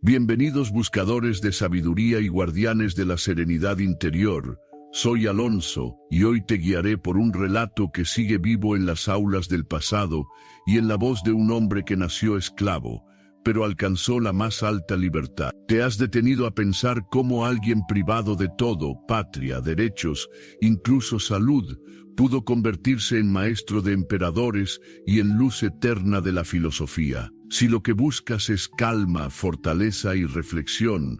Bienvenidos buscadores de sabiduría y guardianes de la serenidad interior. Soy Alonso, y hoy te guiaré por un relato que sigue vivo en las aulas del pasado y en la voz de un hombre que nació esclavo, pero alcanzó la más alta libertad. ¿Te has detenido a pensar cómo alguien privado de todo, patria, derechos, incluso salud, pudo convertirse en maestro de emperadores y en luz eterna de la filosofía? Si lo que buscas es calma, fortaleza y reflexión,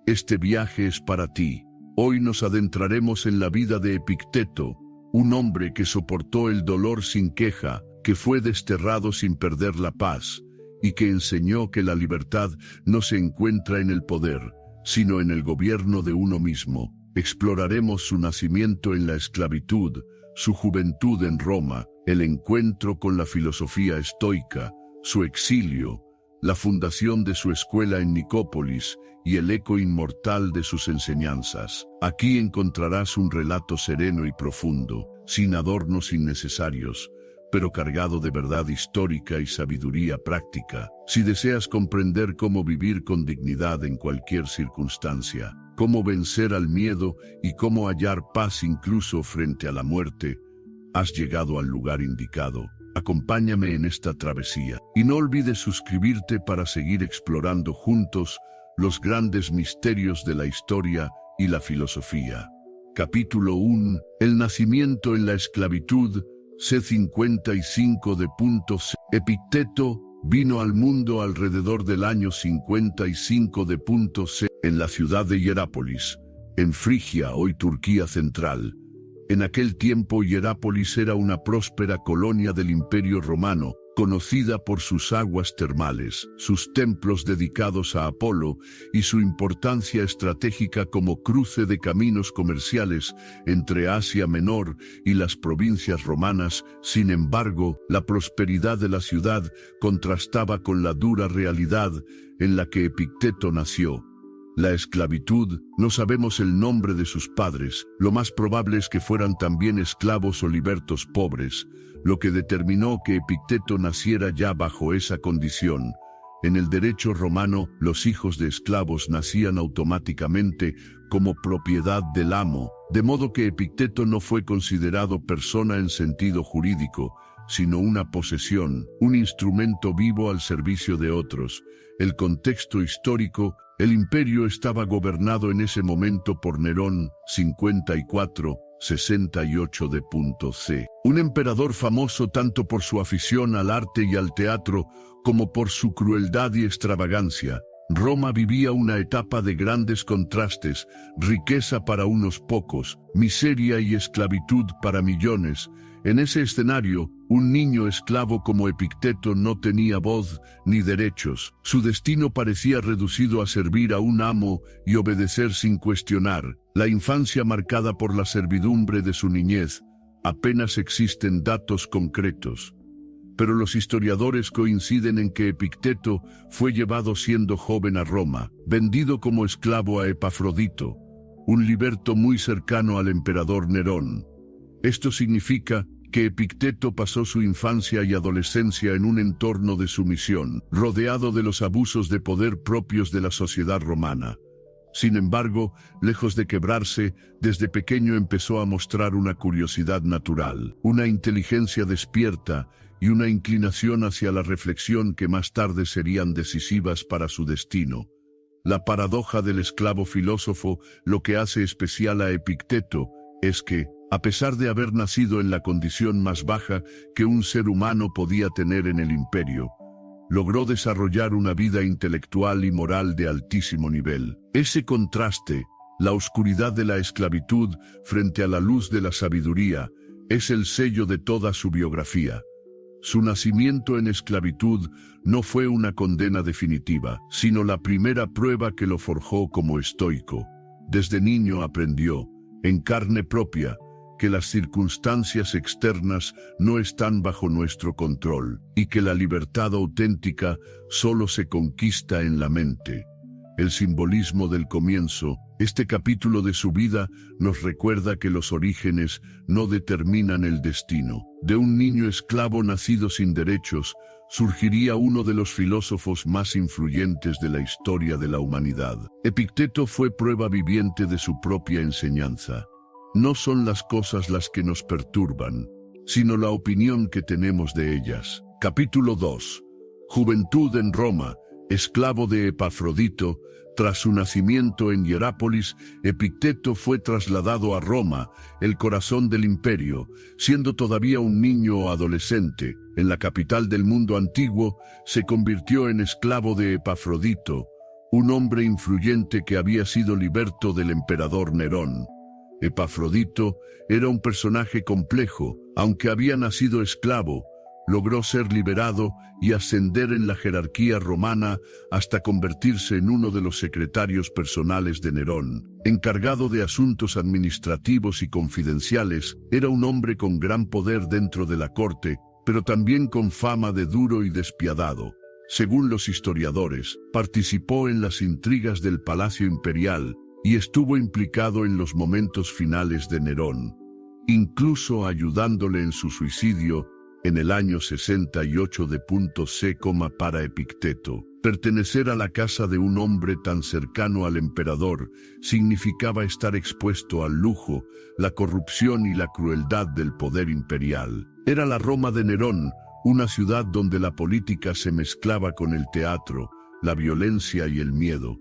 este viaje es para ti. Hoy nos adentraremos en la vida de Epicteto, un hombre que soportó el dolor sin queja, que fue desterrado sin perder la paz, y que enseñó que la libertad no se encuentra en el poder, sino en el gobierno de uno mismo. Exploraremos su nacimiento en la esclavitud, su juventud en Roma, el encuentro con la filosofía estoica, su exilio, la fundación de su escuela en Nicópolis y el eco inmortal de sus enseñanzas. Aquí encontrarás un relato sereno y profundo, sin adornos innecesarios, pero cargado de verdad histórica y sabiduría práctica. Si deseas comprender cómo vivir con dignidad en cualquier circunstancia, cómo vencer al miedo y cómo hallar paz incluso frente a la muerte, has llegado al lugar indicado. Acompáñame en esta travesía, y no olvides suscribirte para seguir explorando juntos los grandes misterios de la historia y la filosofía. Capítulo 1. El nacimiento en la esclavitud, C55 de C. Epicteto vino al mundo alrededor del año 55 de C. en la ciudad de Hierápolis, en Frigia, hoy Turquía central. En aquel tiempo Hierápolis era una próspera colonia del Imperio Romano, conocida por sus aguas termales, sus templos dedicados a Apolo y su importancia estratégica como cruce de caminos comerciales entre Asia Menor y las provincias romanas. Sin embargo, la prosperidad de la ciudad contrastaba con la dura realidad en la que Epicteto nació. La esclavitud, no sabemos el nombre de sus padres, lo más probable es que fueran también esclavos o libertos pobres, lo que determinó que Epicteto naciera ya bajo esa condición. En el derecho romano, los hijos de esclavos nacían automáticamente como propiedad del amo, de modo que Epicteto no fue considerado persona en sentido jurídico, sino una posesión, un instrumento vivo al servicio de otros. El contexto histórico: el imperio estaba gobernado en ese momento por Nerón, 54-68 de C. Un emperador famoso tanto por su afición al arte y al teatro, como por su crueldad y extravagancia. Roma vivía una etapa de grandes contrastes: riqueza para unos pocos, miseria y esclavitud para millones. En ese escenario, un niño esclavo como Epicteto no tenía voz ni derechos. Su destino parecía reducido a servir a un amo y obedecer sin cuestionar. La infancia marcada por la servidumbre de su niñez. Apenas existen datos concretos, pero los historiadores coinciden en que Epicteto fue llevado siendo joven a Roma, vendido como esclavo a Epafrodito, un liberto muy cercano al emperador Nerón. Esto significa que Epicteto pasó su infancia y adolescencia en un entorno de sumisión, rodeado de los abusos de poder propios de la sociedad romana. Sin embargo, lejos de quebrarse, desde pequeño empezó a mostrar una curiosidad natural, una inteligencia despierta y una inclinación hacia la reflexión que más tarde serían decisivas para su destino. La paradoja del esclavo filósofo, lo que hace especial a Epicteto, es que, a pesar de haber nacido en la condición más baja que un ser humano podía tener en el imperio, logró desarrollar una vida intelectual y moral de altísimo nivel. Ese contraste, la oscuridad de la esclavitud frente a la luz de la sabiduría, es el sello de toda su biografía. Su nacimiento en esclavitud no fue una condena definitiva, sino la primera prueba que lo forjó como estoico. Desde niño aprendió, en carne propia, que las circunstancias externas no están bajo nuestro control, y que la libertad auténtica solo se conquista en la mente. El simbolismo del comienzo, este capítulo de su vida, nos recuerda que los orígenes no determinan el destino. De un niño esclavo nacido sin derechos, surgiría uno de los filósofos más influyentes de la historia de la humanidad. Epicteto fue prueba viviente de su propia enseñanza. No son las cosas las que nos perturban, sino la opinión que tenemos de ellas. Capítulo 2. Juventud en Roma, esclavo de Epafrodito. Tras su nacimiento en Hierápolis, Epicteto fue trasladado a Roma, el corazón del imperio. Siendo todavía un niño o adolescente, en la capital del mundo antiguo, se convirtió en esclavo de Epafrodito, un hombre influyente que había sido liberto del emperador Nerón. Epafrodito era un personaje complejo. Aunque había nacido esclavo, logró ser liberado y ascender en la jerarquía romana hasta convertirse en uno de los secretarios personales de Nerón. Encargado de asuntos administrativos y confidenciales, era un hombre con gran poder dentro de la corte, pero también con fama de duro y despiadado. Según los historiadores, participó en las intrigas del Palacio Imperial y estuvo implicado en los momentos finales de Nerón, incluso ayudándole en su suicidio en el año 68 C, para Epicteto. Pertenecer a la casa de un hombre tan cercano al emperador significaba estar expuesto al lujo, la corrupción y la crueldad del poder imperial. Era la Roma de Nerón, una ciudad donde la política se mezclaba con el teatro, la violencia y el miedo.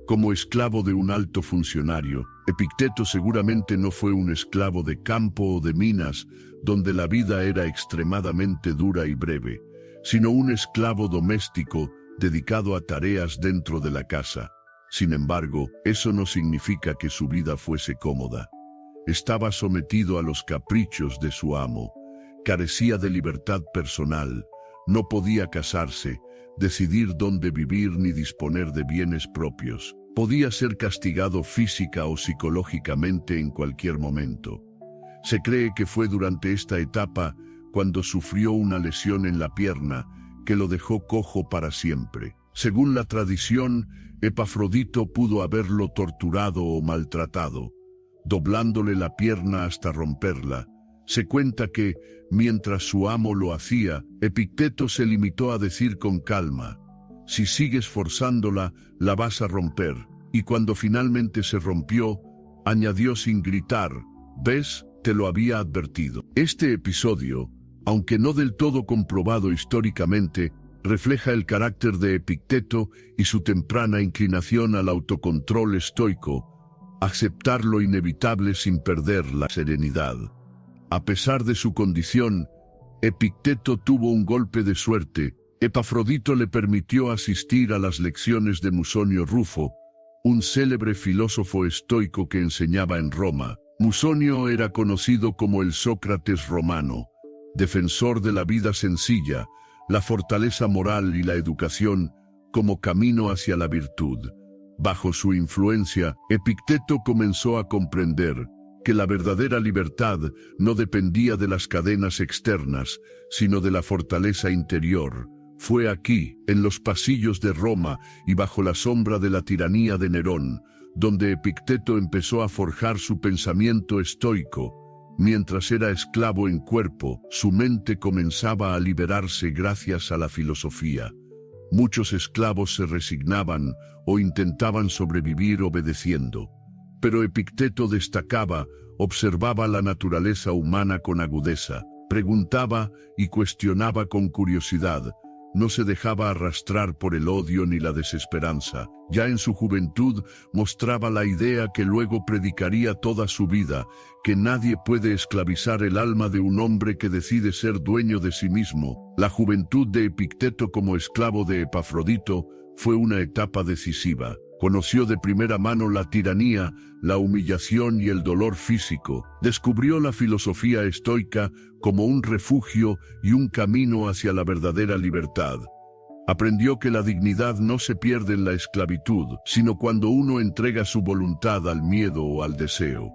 Como esclavo de un alto funcionario, Epicteto seguramente no fue un esclavo de campo o de minas, donde la vida era extremadamente dura y breve, sino un esclavo doméstico dedicado a tareas dentro de la casa. Sin embargo, eso no significa que su vida fuese cómoda. Estaba sometido a los caprichos de su amo, carecía de libertad personal, no podía casarse, decidir dónde vivir ni disponer de bienes propios. Podía ser castigado física o psicológicamente en cualquier momento. Se cree que fue durante esta etapa, cuando sufrió una lesión en la pierna, que lo dejó cojo para siempre. Según la tradición, Epafrodito pudo haberlo torturado o maltratado, doblándole la pierna hasta romperla. Se cuenta que, mientras su amo lo hacía, Epicteto se limitó a decir con calma: si sigues forzándola, la vas a romper. Y cuando finalmente se rompió, añadió sin gritar: ¿ves? Te lo había advertido. Este episodio, aunque no del todo comprobado históricamente, refleja el carácter de Epicteto y su temprana inclinación al autocontrol estoico, aceptar lo inevitable sin perder la serenidad. A pesar de su condición, Epicteto tuvo un golpe de suerte. Epafrodito le permitió asistir a las lecciones de Musonio Rufo, un célebre filósofo estoico que enseñaba en Roma. Musonio era conocido como el Sócrates romano, defensor de la vida sencilla, la fortaleza moral y la educación como camino hacia la virtud. Bajo su influencia, Epicteto comenzó a comprender que la verdadera libertad no dependía de las cadenas externas, sino de la fortaleza interior. Fue aquí, en los pasillos de Roma y bajo la sombra de la tiranía de Nerón, donde Epicteto empezó a forjar su pensamiento estoico. Mientras era esclavo en cuerpo, su mente comenzaba a liberarse gracias a la filosofía. Muchos esclavos se resignaban o intentaban sobrevivir obedeciendo. Pero Epicteto destacaba, observaba la naturaleza humana con agudeza, preguntaba y cuestionaba con curiosidad. No se dejaba arrastrar por el odio ni la desesperanza. Ya en su juventud mostraba la idea que luego predicaría toda su vida, que nadie puede esclavizar el alma de un hombre que decide ser dueño de sí mismo. La juventud de Epicteto como esclavo de Epafrodito fue una etapa decisiva. Conoció de primera mano la tiranía, la humillación y el dolor físico. Descubrió la filosofía estoica como un refugio y un camino hacia la verdadera libertad. Aprendió que la dignidad no se pierde en la esclavitud, sino cuando uno entrega su voluntad al miedo o al deseo.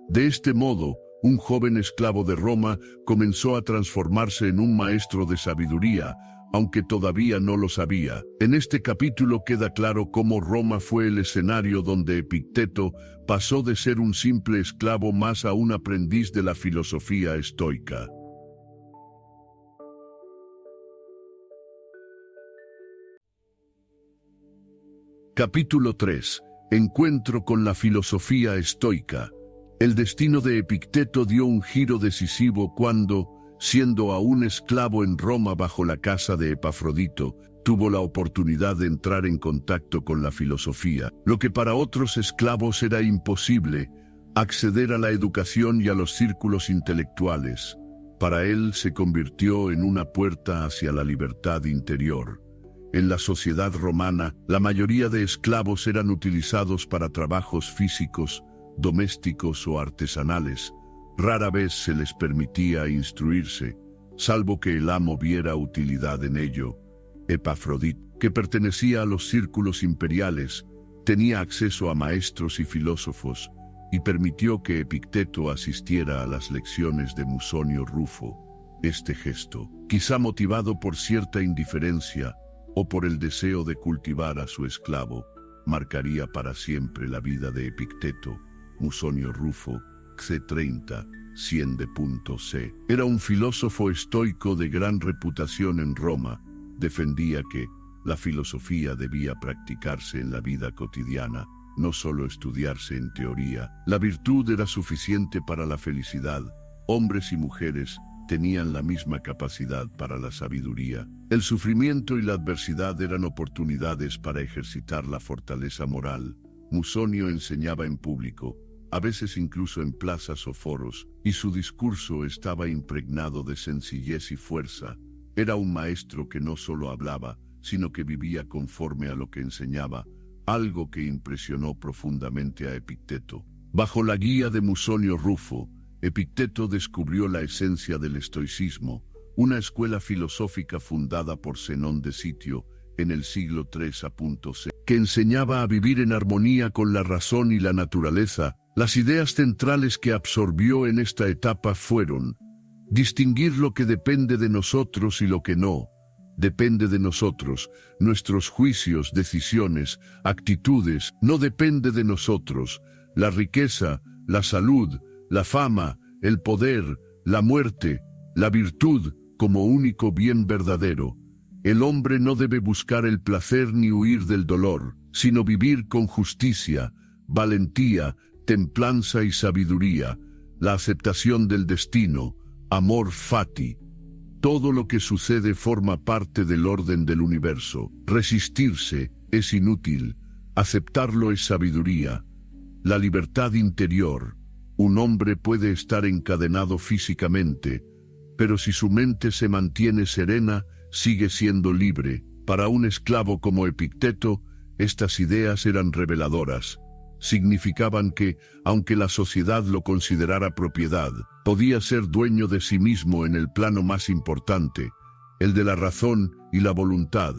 De este modo, un joven esclavo de Roma comenzó a transformarse en un maestro de sabiduría, aunque todavía no lo sabía. En este capítulo queda claro cómo Roma fue el escenario donde Epicteto pasó de ser un simple esclavo más a un aprendiz de la filosofía estoica. Capítulo 3. Encuentro con la filosofía estoica. El destino de Epicteto dio un giro decisivo cuando, siendo aún esclavo en Roma bajo la casa de Epafrodito, tuvo la oportunidad de entrar en contacto con la filosofía. Lo que para otros esclavos era imposible, acceder a la educación y a los círculos intelectuales. Para él se convirtió en una puerta hacia la libertad interior. En la sociedad romana, la mayoría de esclavos eran utilizados para trabajos físicos, domésticos o artesanales. Rara vez se les permitía instruirse, salvo que el amo viera utilidad en ello. Epafrodito, que pertenecía a los círculos imperiales, tenía acceso a maestros y filósofos, y permitió que Epicteto asistiera a las lecciones de Musonio Rufo. Este gesto, quizá motivado por cierta indiferencia o por el deseo de cultivar a su esclavo, marcaría para siempre la vida de Epicteto. Musonio Rufo, C30, 100.c. Era un filósofo estoico de gran reputación en Roma. Defendía que la filosofía debía practicarse en la vida cotidiana, no solo estudiarse en teoría. La virtud era suficiente para la felicidad. Hombres y mujeres tenían la misma capacidad para la sabiduría. El sufrimiento y la adversidad eran oportunidades para ejercitar la fortaleza moral. Musonio enseñaba en público, a veces incluso en plazas o foros, y su discurso estaba impregnado de sencillez y fuerza. Era un maestro que no solo hablaba, sino que vivía conforme a lo que enseñaba, algo que impresionó profundamente a Epicteto. Bajo la guía de Musonio Rufo, Epicteto descubrió la esencia del estoicismo, una escuela filosófica fundada por Zenón de Sitio en el siglo III a.C., que enseñaba a vivir en armonía con la razón y la naturaleza. Las ideas centrales que absorbió en esta etapa fueron: distinguir lo que depende de nosotros y lo que no depende de nosotros. Nuestros juicios, decisiones, actitudes no depende de nosotros. La riqueza, la salud, la fama, el poder, la muerte, la virtud como único bien verdadero. El hombre no debe buscar el placer ni huir del dolor, sino vivir con justicia, valentía, templanza y sabiduría, la aceptación del destino, amor fati. Todo lo que sucede forma parte del orden del universo. Resistirse es inútil, aceptarlo es sabiduría. La libertad interior. Un hombre puede estar encadenado físicamente, pero si su mente se mantiene serena, sigue siendo libre. Para un esclavo como Epicteto, estas ideas eran reveladoras. Significaban que, aunque la sociedad lo considerara propiedad, podía ser dueño de sí mismo en el plano más importante, el de la razón y la voluntad.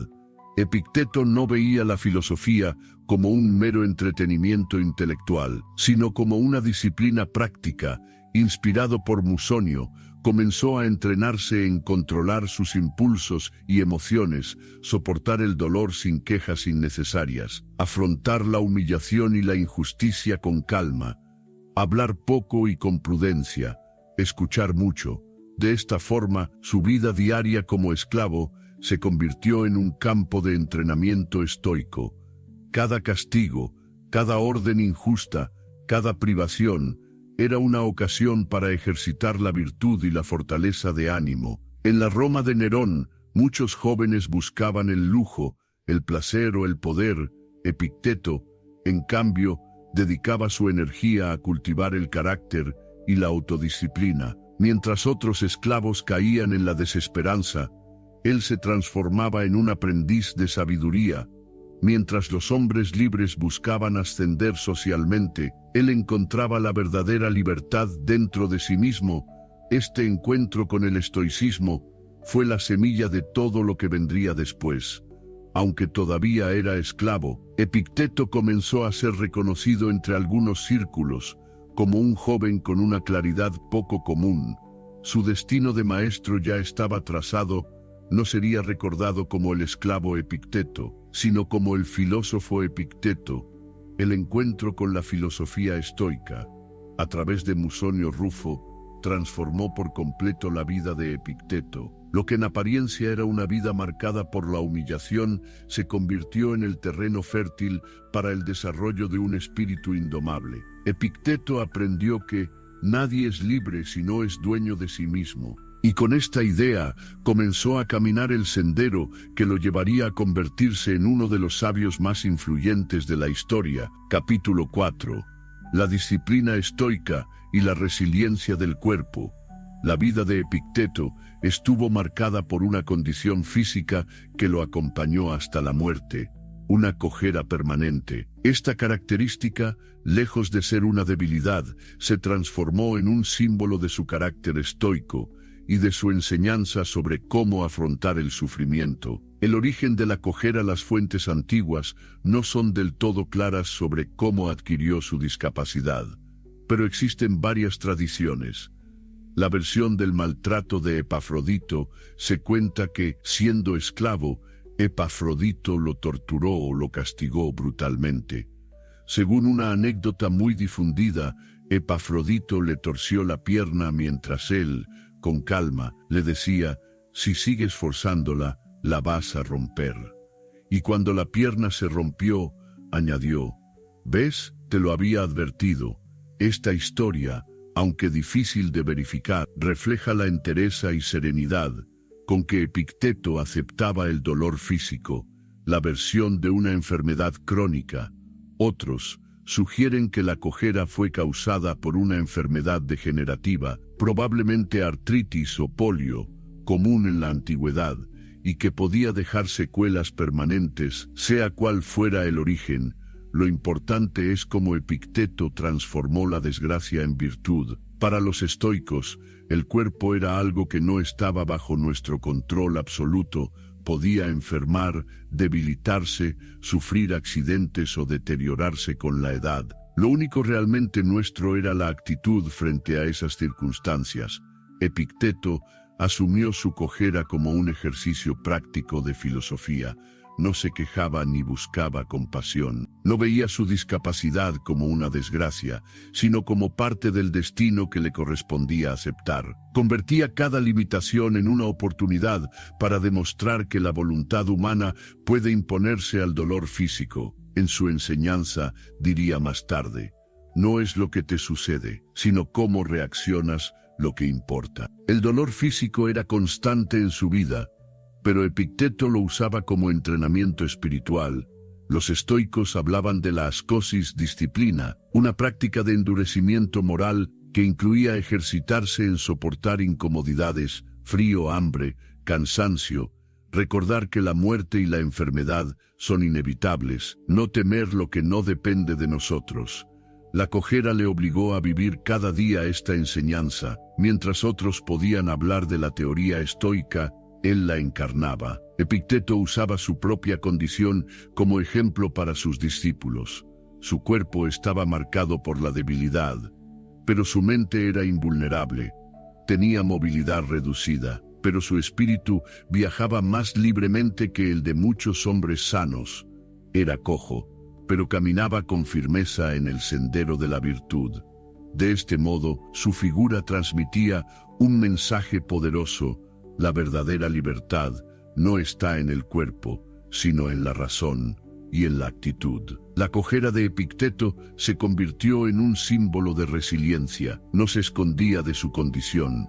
Epicteto no veía la filosofía como un mero entretenimiento intelectual, sino como una disciplina práctica. Inspirado por Musonio, comenzó a entrenarse en controlar sus impulsos y emociones, soportar el dolor sin quejas innecesarias, afrontar la humillación y la injusticia con calma, hablar poco y con prudencia, escuchar mucho. De esta forma, su vida diaria como esclavo se convirtió en un campo de entrenamiento estoico. Cada castigo, cada orden injusta, cada privación, era una ocasión para ejercitar la virtud y la fortaleza de ánimo. En la Roma de Nerón, muchos jóvenes buscaban el lujo, el placer o el poder. Epicteto, en cambio, dedicaba su energía a cultivar el carácter y la autodisciplina. Mientras otros esclavos caían en la desesperanza, él se transformaba en un aprendiz de sabiduría. Mientras los hombres libres buscaban ascender socialmente, él encontraba la verdadera libertad dentro de sí mismo. Este encuentro con el estoicismo fue la semilla de todo lo que vendría después. Aunque todavía era esclavo, Epicteto comenzó a ser reconocido entre algunos círculos como un joven con una claridad poco común. Su destino de maestro ya estaba trazado. No sería recordado como el esclavo Epicteto, sino como el filósofo Epicteto. El encuentro con la filosofía estoica, a través de Musonio Rufo, transformó por completo la vida de Epicteto. Lo que en apariencia era una vida marcada por la humillación se convirtió en el terreno fértil para el desarrollo de un espíritu indomable. Epicteto aprendió que nadie es libre si no es dueño de sí mismo. Y con esta idea comenzó a caminar el sendero que lo llevaría a convertirse en uno de los sabios más influyentes de la historia. Capítulo 4. La disciplina estoica y la resiliencia del cuerpo. La vida de Epicteto estuvo marcada por una condición física que lo acompañó hasta la muerte, una cojera permanente. Esta característica, lejos de ser una debilidad, se transformó en un símbolo de su carácter estoico y de su enseñanza sobre cómo afrontar el sufrimiento. El origen de la cojera. Las fuentes antiguas no son del todo claras sobre cómo adquirió su discapacidad, pero existen varias tradiciones. La versión del maltrato de Epafrodito se cuenta que, siendo esclavo, Epafrodito lo torturó o lo castigó brutalmente. Según una anécdota muy difundida, Epafrodito le torció la pierna mientras él, con calma, le decía: si sigues forzándola, la vas a romper. Y cuando la pierna se rompió, añadió: ¿ves? Te lo había advertido. Esta historia, aunque difícil de verificar, refleja la entereza y serenidad con que Epicteto aceptaba el dolor físico, la versión de una enfermedad crónica. Otros sugieren que la cojera fue causada por una enfermedad degenerativa, probablemente artritis o polio, común en la antigüedad, y que podía dejar secuelas permanentes. Sea cual fuera el origen, lo importante es cómo Epicteto transformó la desgracia en virtud. Para los estoicos, el cuerpo era algo que no estaba bajo nuestro control absoluto. Podía enfermar, debilitarse, sufrir accidentes o deteriorarse con la edad. Lo único realmente nuestro era la actitud frente a esas circunstancias. Epicteto asumió su cojera como un ejercicio práctico de filosofía. No se quejaba ni buscaba compasión. No veía su discapacidad como una desgracia, sino como parte del destino que le correspondía aceptar. Convertía cada limitación en una oportunidad para demostrar que la voluntad humana puede imponerse al dolor físico. En su enseñanza, diría más tarde: no es lo que te sucede, sino cómo reaccionas lo que importa. El dolor físico era constante en su vida, pero Epicteto lo usaba como entrenamiento espiritual. Los estoicos hablaban de la ascosis disciplina, una práctica de endurecimiento moral que incluía ejercitarse en soportar incomodidades, frío, hambre, cansancio, recordar que la muerte y la enfermedad son inevitables, no temer lo que no depende de nosotros. La cojera le obligó a vivir cada día esta enseñanza. Mientras otros podían hablar de la teoría estoica, él la encarnaba. Epicteto usaba su propia condición como ejemplo para sus discípulos. Su cuerpo estaba marcado por la debilidad, pero su mente era invulnerable. Tenía movilidad reducida, pero su espíritu viajaba más libremente que el de muchos hombres sanos. Era cojo, pero caminaba con firmeza en el sendero de la virtud. De este modo, su figura transmitía un mensaje poderoso: la verdadera libertad no está en el cuerpo, sino en la razón y en la actitud. La cojera de Epicteto se convirtió en un símbolo de resiliencia. No se escondía de su condición.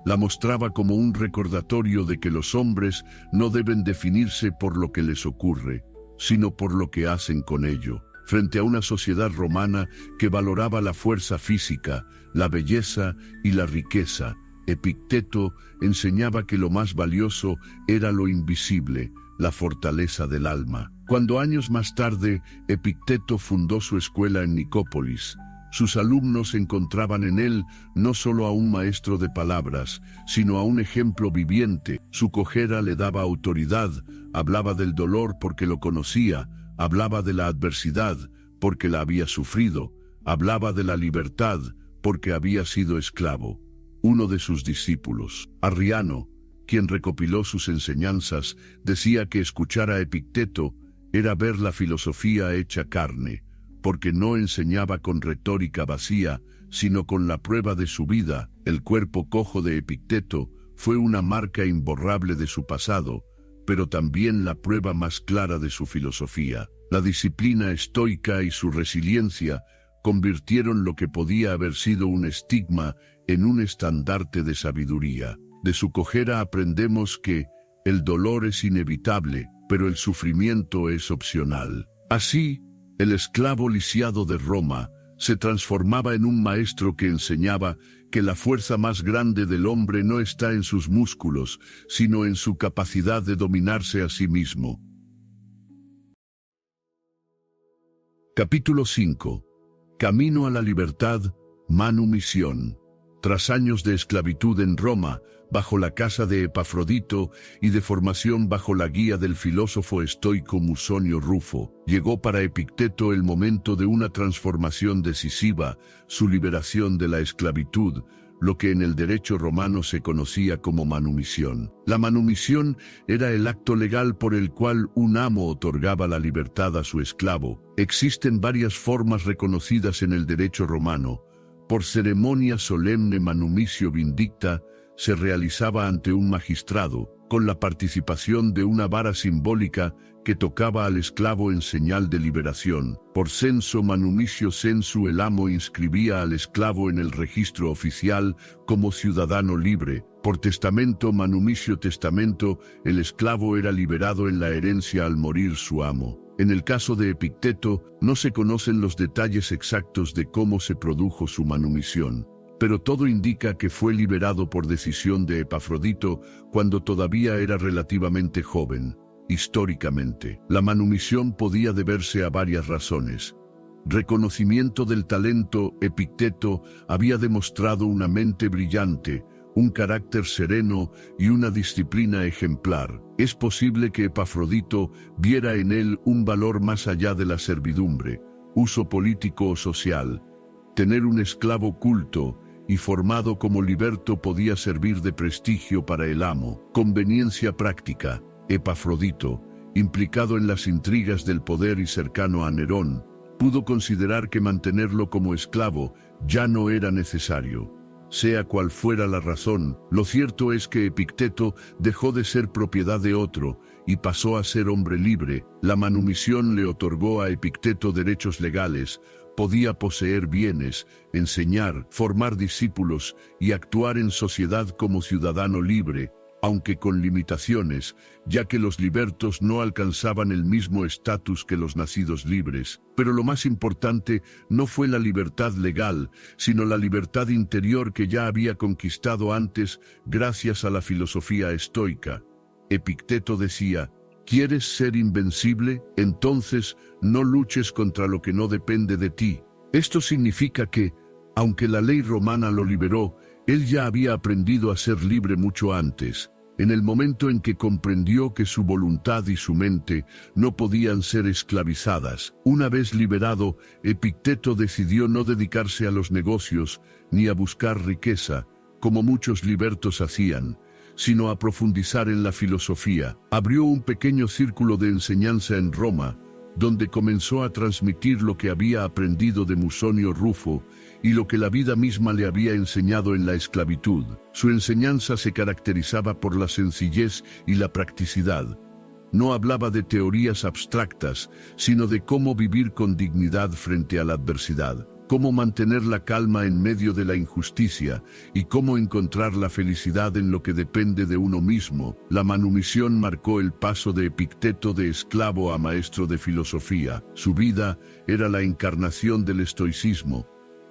La mostraba como un recordatorio de que los hombres no deben definirse por lo que les ocurre, sino por lo que hacen con ello. Frente a una sociedad romana que valoraba la fuerza física, la belleza y la riqueza, Epicteto enseñaba que lo más valioso era lo invisible, la fortaleza del alma. Cuando años más tarde Epicteto fundó su escuela en Nicópolis, sus alumnos encontraban en él no solo a un maestro de palabras, sino a un ejemplo viviente. Su cojera le daba autoridad, hablaba del dolor porque lo conocía, hablaba de la adversidad porque la había sufrido, hablaba de la libertad porque había sido esclavo. Uno de sus discípulos, Arriano, quien recopiló sus enseñanzas, decía que escuchar a Epicteto era ver la filosofía hecha carne, porque no enseñaba con retórica vacía, sino con la prueba de su vida. El cuerpo cojo de Epicteto fue una marca imborrable de su pasado, pero también la prueba más clara de su filosofía. La disciplina estoica y su resiliencia convirtieron lo que podía haber sido un estigma en un estandarte de sabiduría. De su cojera aprendemos que el dolor es inevitable, pero el sufrimiento es opcional. Así, el esclavo lisiado de Roma se transformaba en un maestro que enseñaba que la fuerza más grande del hombre no está en sus músculos, sino en su capacidad de dominarse a sí mismo. Capítulo 5. Camino a la libertad, manumisión. Tras años de esclavitud en Roma, bajo la casa de Epafrodito y de formación bajo la guía del filósofo estoico Musonio Rufo, llegó para Epicteto el momento de una transformación decisiva, su liberación de la esclavitud, lo que en el derecho romano se conocía como manumisión. La manumisión era el acto legal por el cual un amo otorgaba la libertad a su esclavo. Existen varias formas reconocidas en el derecho romano. Por ceremonia solemne manumicio vindicta, se realizaba ante un magistrado, con la participación de una vara simbólica que tocaba al esclavo en señal de liberación. Por censo manumicio censu, el amo inscribía al esclavo en el registro oficial como ciudadano libre. Por testamento manumicio testamento, el esclavo era liberado en la herencia al morir su amo. En el caso de Epicteto, no se conocen los detalles exactos de cómo se produjo su manumisión, pero todo indica que fue liberado por decisión de Epafrodito cuando todavía era relativamente joven. Históricamente, la manumisión podía deberse a varias razones. Reconocimiento del talento. Epicteto había demostrado una mente brillante, un carácter sereno y una disciplina ejemplar. Es posible que Epafrodito viera en él un valor más allá de la servidumbre, uso político o social. Tener un esclavo culto y formado como liberto podía servir de prestigio para el amo. Conveniencia práctica. Epafrodito, implicado en las intrigas del poder y cercano a Nerón, pudo considerar que mantenerlo como esclavo ya no era necesario. Sea cual fuera la razón, lo cierto es que Epicteto dejó de ser propiedad de otro y pasó a ser hombre libre. La manumisión le otorgó a Epicteto derechos legales. Podía poseer bienes, enseñar, formar discípulos y actuar en sociedad como ciudadano libre, aunque con limitaciones, ya que los libertos no alcanzaban el mismo estatus que los nacidos libres. Pero lo más importante no fue la libertad legal, sino la libertad interior que ya había conquistado antes gracias a la filosofía estoica. Epicteto decía: ¿quieres ser invencible? Entonces no luches contra lo que no depende de ti. Esto significa que, aunque la ley romana lo liberó, él ya había aprendido a ser libre mucho antes. En el momento en que comprendió que su voluntad y su mente no podían ser esclavizadas, una vez liberado, Epicteto decidió no dedicarse a los negocios ni a buscar riqueza, como muchos libertos hacían, sino a profundizar en la filosofía. Abrió un pequeño círculo de enseñanza en Roma, donde comenzó a transmitir lo que había aprendido de Musonio Rufo y lo que la vida misma le había enseñado en la esclavitud. Su enseñanza se caracterizaba por la sencillez y la practicidad. No hablaba de teorías abstractas, sino de cómo vivir con dignidad frente a la adversidad, cómo mantener la calma en medio de la injusticia y cómo encontrar la felicidad en lo que depende de uno mismo. La manumisión marcó el paso de Epicteto de esclavo a maestro de filosofía. Su vida era la encarnación del estoicismo.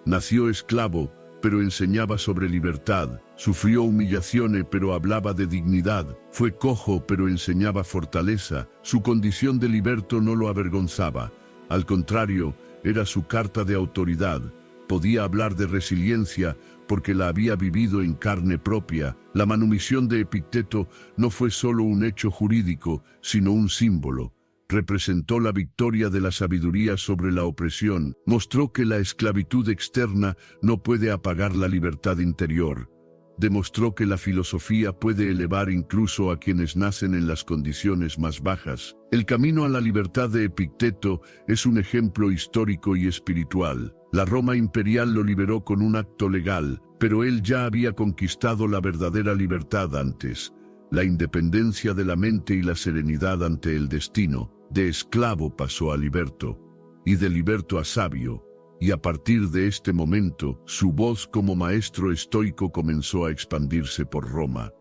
Nació esclavo, pero enseñaba sobre libertad. Sufrió humillaciones, pero hablaba de dignidad. Fue cojo, pero enseñaba fortaleza. Su condición de liberto no lo avergonzaba. Al contrario, era su carta de autoridad. Podía hablar de resiliencia porque la había vivido en carne propia. La manumisión de Epicteto no fue solo un hecho jurídico, sino un símbolo. Representó la victoria de la sabiduría sobre la opresión. Mostró que la esclavitud externa no puede apagar la libertad interior. demostró que la filosofía puede elevar incluso a quienes nacen en las condiciones más bajas. El camino a la libertad de Epicteto es un ejemplo histórico y espiritual. La Roma imperial lo liberó con un acto legal, pero él ya había conquistado la verdadera libertad antes, la independencia de la mente y la serenidad ante el destino. De esclavo pasó a liberto, y de liberto a sabio, y a partir de este momento, su voz como maestro estoico comenzó a expandirse por Roma,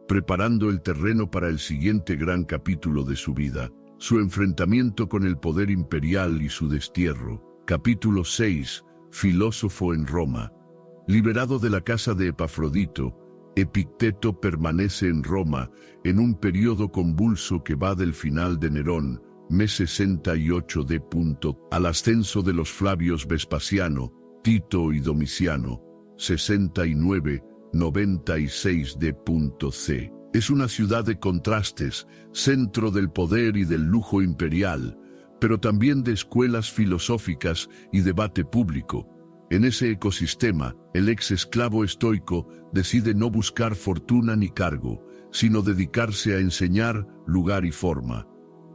preparando el terreno para el siguiente gran capítulo de su vida, su enfrentamiento con el poder imperial y su destierro. Capítulo 6. Filósofo en Roma. Liberado de la casa de Epafrodito, Epicteto permanece en Roma en un periodo convulso que va del final de Nerón, mes 68 d. al ascenso de los Flavios Vespasiano, Tito y Domiciano, 69-96 d. C. Es una ciudad de contrastes, centro del poder y del lujo imperial, pero también de escuelas filosóficas y debate público. En ese ecosistema, el ex esclavo estoico decide no buscar fortuna ni cargo, sino dedicarse a enseñar lugar y forma.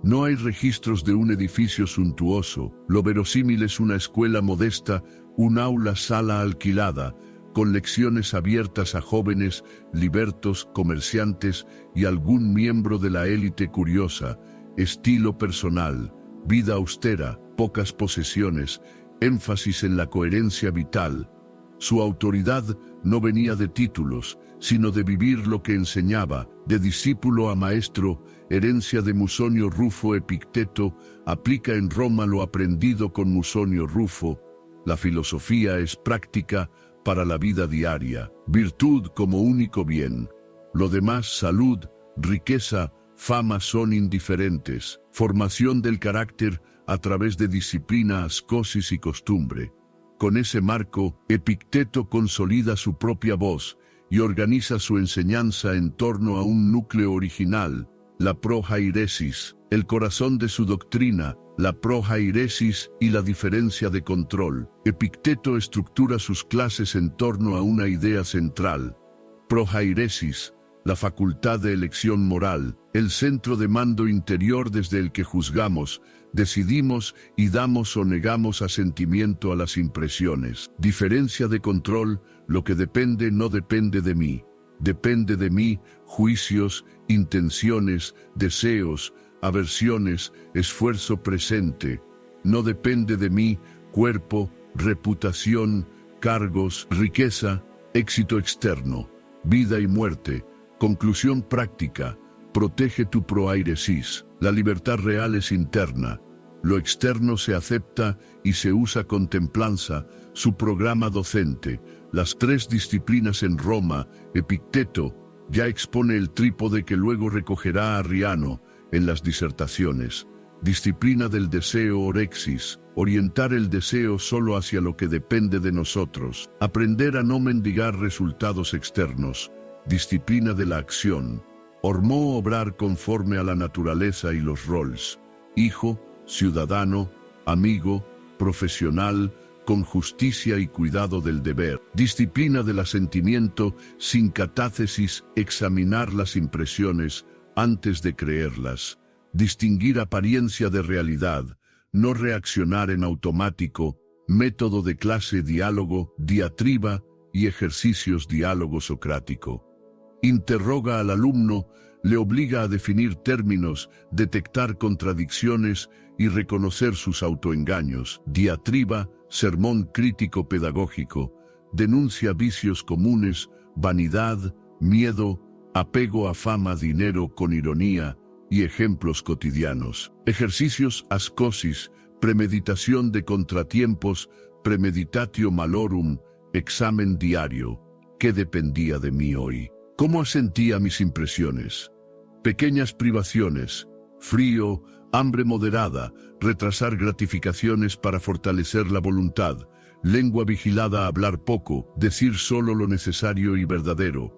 No hay registros de un edificio suntuoso, lo verosímil es una escuela modesta, un aula-sala alquilada, con lecciones abiertas a jóvenes, libertos, comerciantes y algún miembro de la élite curiosa, estilo personal, vida austera, pocas posesiones, énfasis en la coherencia vital. Su autoridad no venía de títulos, sino de vivir lo que enseñaba, de discípulo a maestro, herencia de Musonio Rufo. Epicteto aplica en Roma lo aprendido con Musonio Rufo. La filosofía es práctica para la vida diaria, virtud como único bien. Lo demás, salud, riqueza, fama son indiferentes. Formación del carácter a través de disciplina, ascosis y costumbre. Con ese marco, Epicteto consolida su propia voz y organiza su enseñanza en torno a un núcleo original, la prohairesis, el corazón de su doctrina, la prohairesis y la diferencia de control. Epicteto estructura sus clases en torno a una idea central. Prohairesis, la facultad de elección moral, el centro de mando interior desde el que juzgamos, decidimos y damos o negamos asentimiento a las impresiones. Diferencia de control, lo que depende no depende de mí. Depende de mí, juicios, intenciones, deseos, aversiones, esfuerzo presente. No depende de mí, cuerpo, reputación, cargos, riqueza, éxito externo, vida y muerte. Conclusión práctica. Protege tu proairesis. La libertad real es interna. Lo externo se acepta y se usa con templanza. Su programa docente. Las tres disciplinas en Roma. Epicteto ya expone el trípode que luego recogerá a Arriano en las disertaciones. Disciplina del deseo, orexis. Orientar el deseo solo hacia lo que depende de nosotros. Aprender a no mendigar resultados externos. Disciplina de la acción. Ormó obrar conforme a la naturaleza y los roles. Hijo, ciudadano, amigo, profesional, con justicia y cuidado del deber. Disciplina del asentimiento, sin catácesis, examinar las impresiones antes de creerlas. Distinguir apariencia de realidad, no reaccionar en automático. Método de clase, diálogo, diatriba y ejercicios, diálogo socrático. Interroga al alumno, le obliga a definir términos, detectar contradicciones y reconocer sus autoengaños. Diatriba, sermón crítico pedagógico, denuncia vicios comunes, vanidad, miedo, apego a fama, dinero con ironía y ejemplos cotidianos. Ejercicios, ascosis, premeditación de contratiempos, premeditatio malorum, examen diario. ¿Qué dependía de mí hoy? ¿Cómo asentía mis impresiones? Pequeñas privaciones, frío, hambre moderada, retrasar gratificaciones para fortalecer la voluntad, lengua vigilada, hablar poco, decir solo lo necesario y verdadero.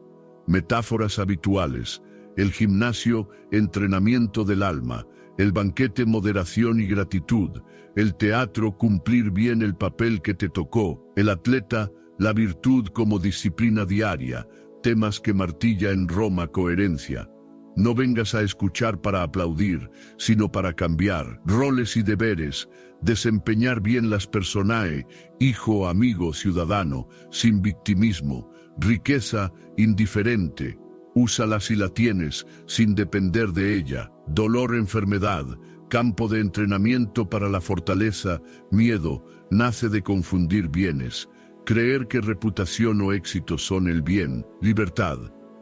Metáforas habituales, el gimnasio, entrenamiento del alma, el banquete, moderación y gratitud, el teatro, cumplir bien el papel que te tocó, el atleta, la virtud como disciplina diaria, temas que martilla en Roma coherencia. No vengas a escuchar para aplaudir, sino para cambiar roles y deberes, desempeñar bien las personae, hijo, amigo, ciudadano, sin victimismo, riqueza, indiferente. Úsala si la tienes, sin depender de ella. Dolor, enfermedad, campo de entrenamiento para la fortaleza, miedo, nace de confundir bienes. Creer que reputación o éxito son el bien. Libertad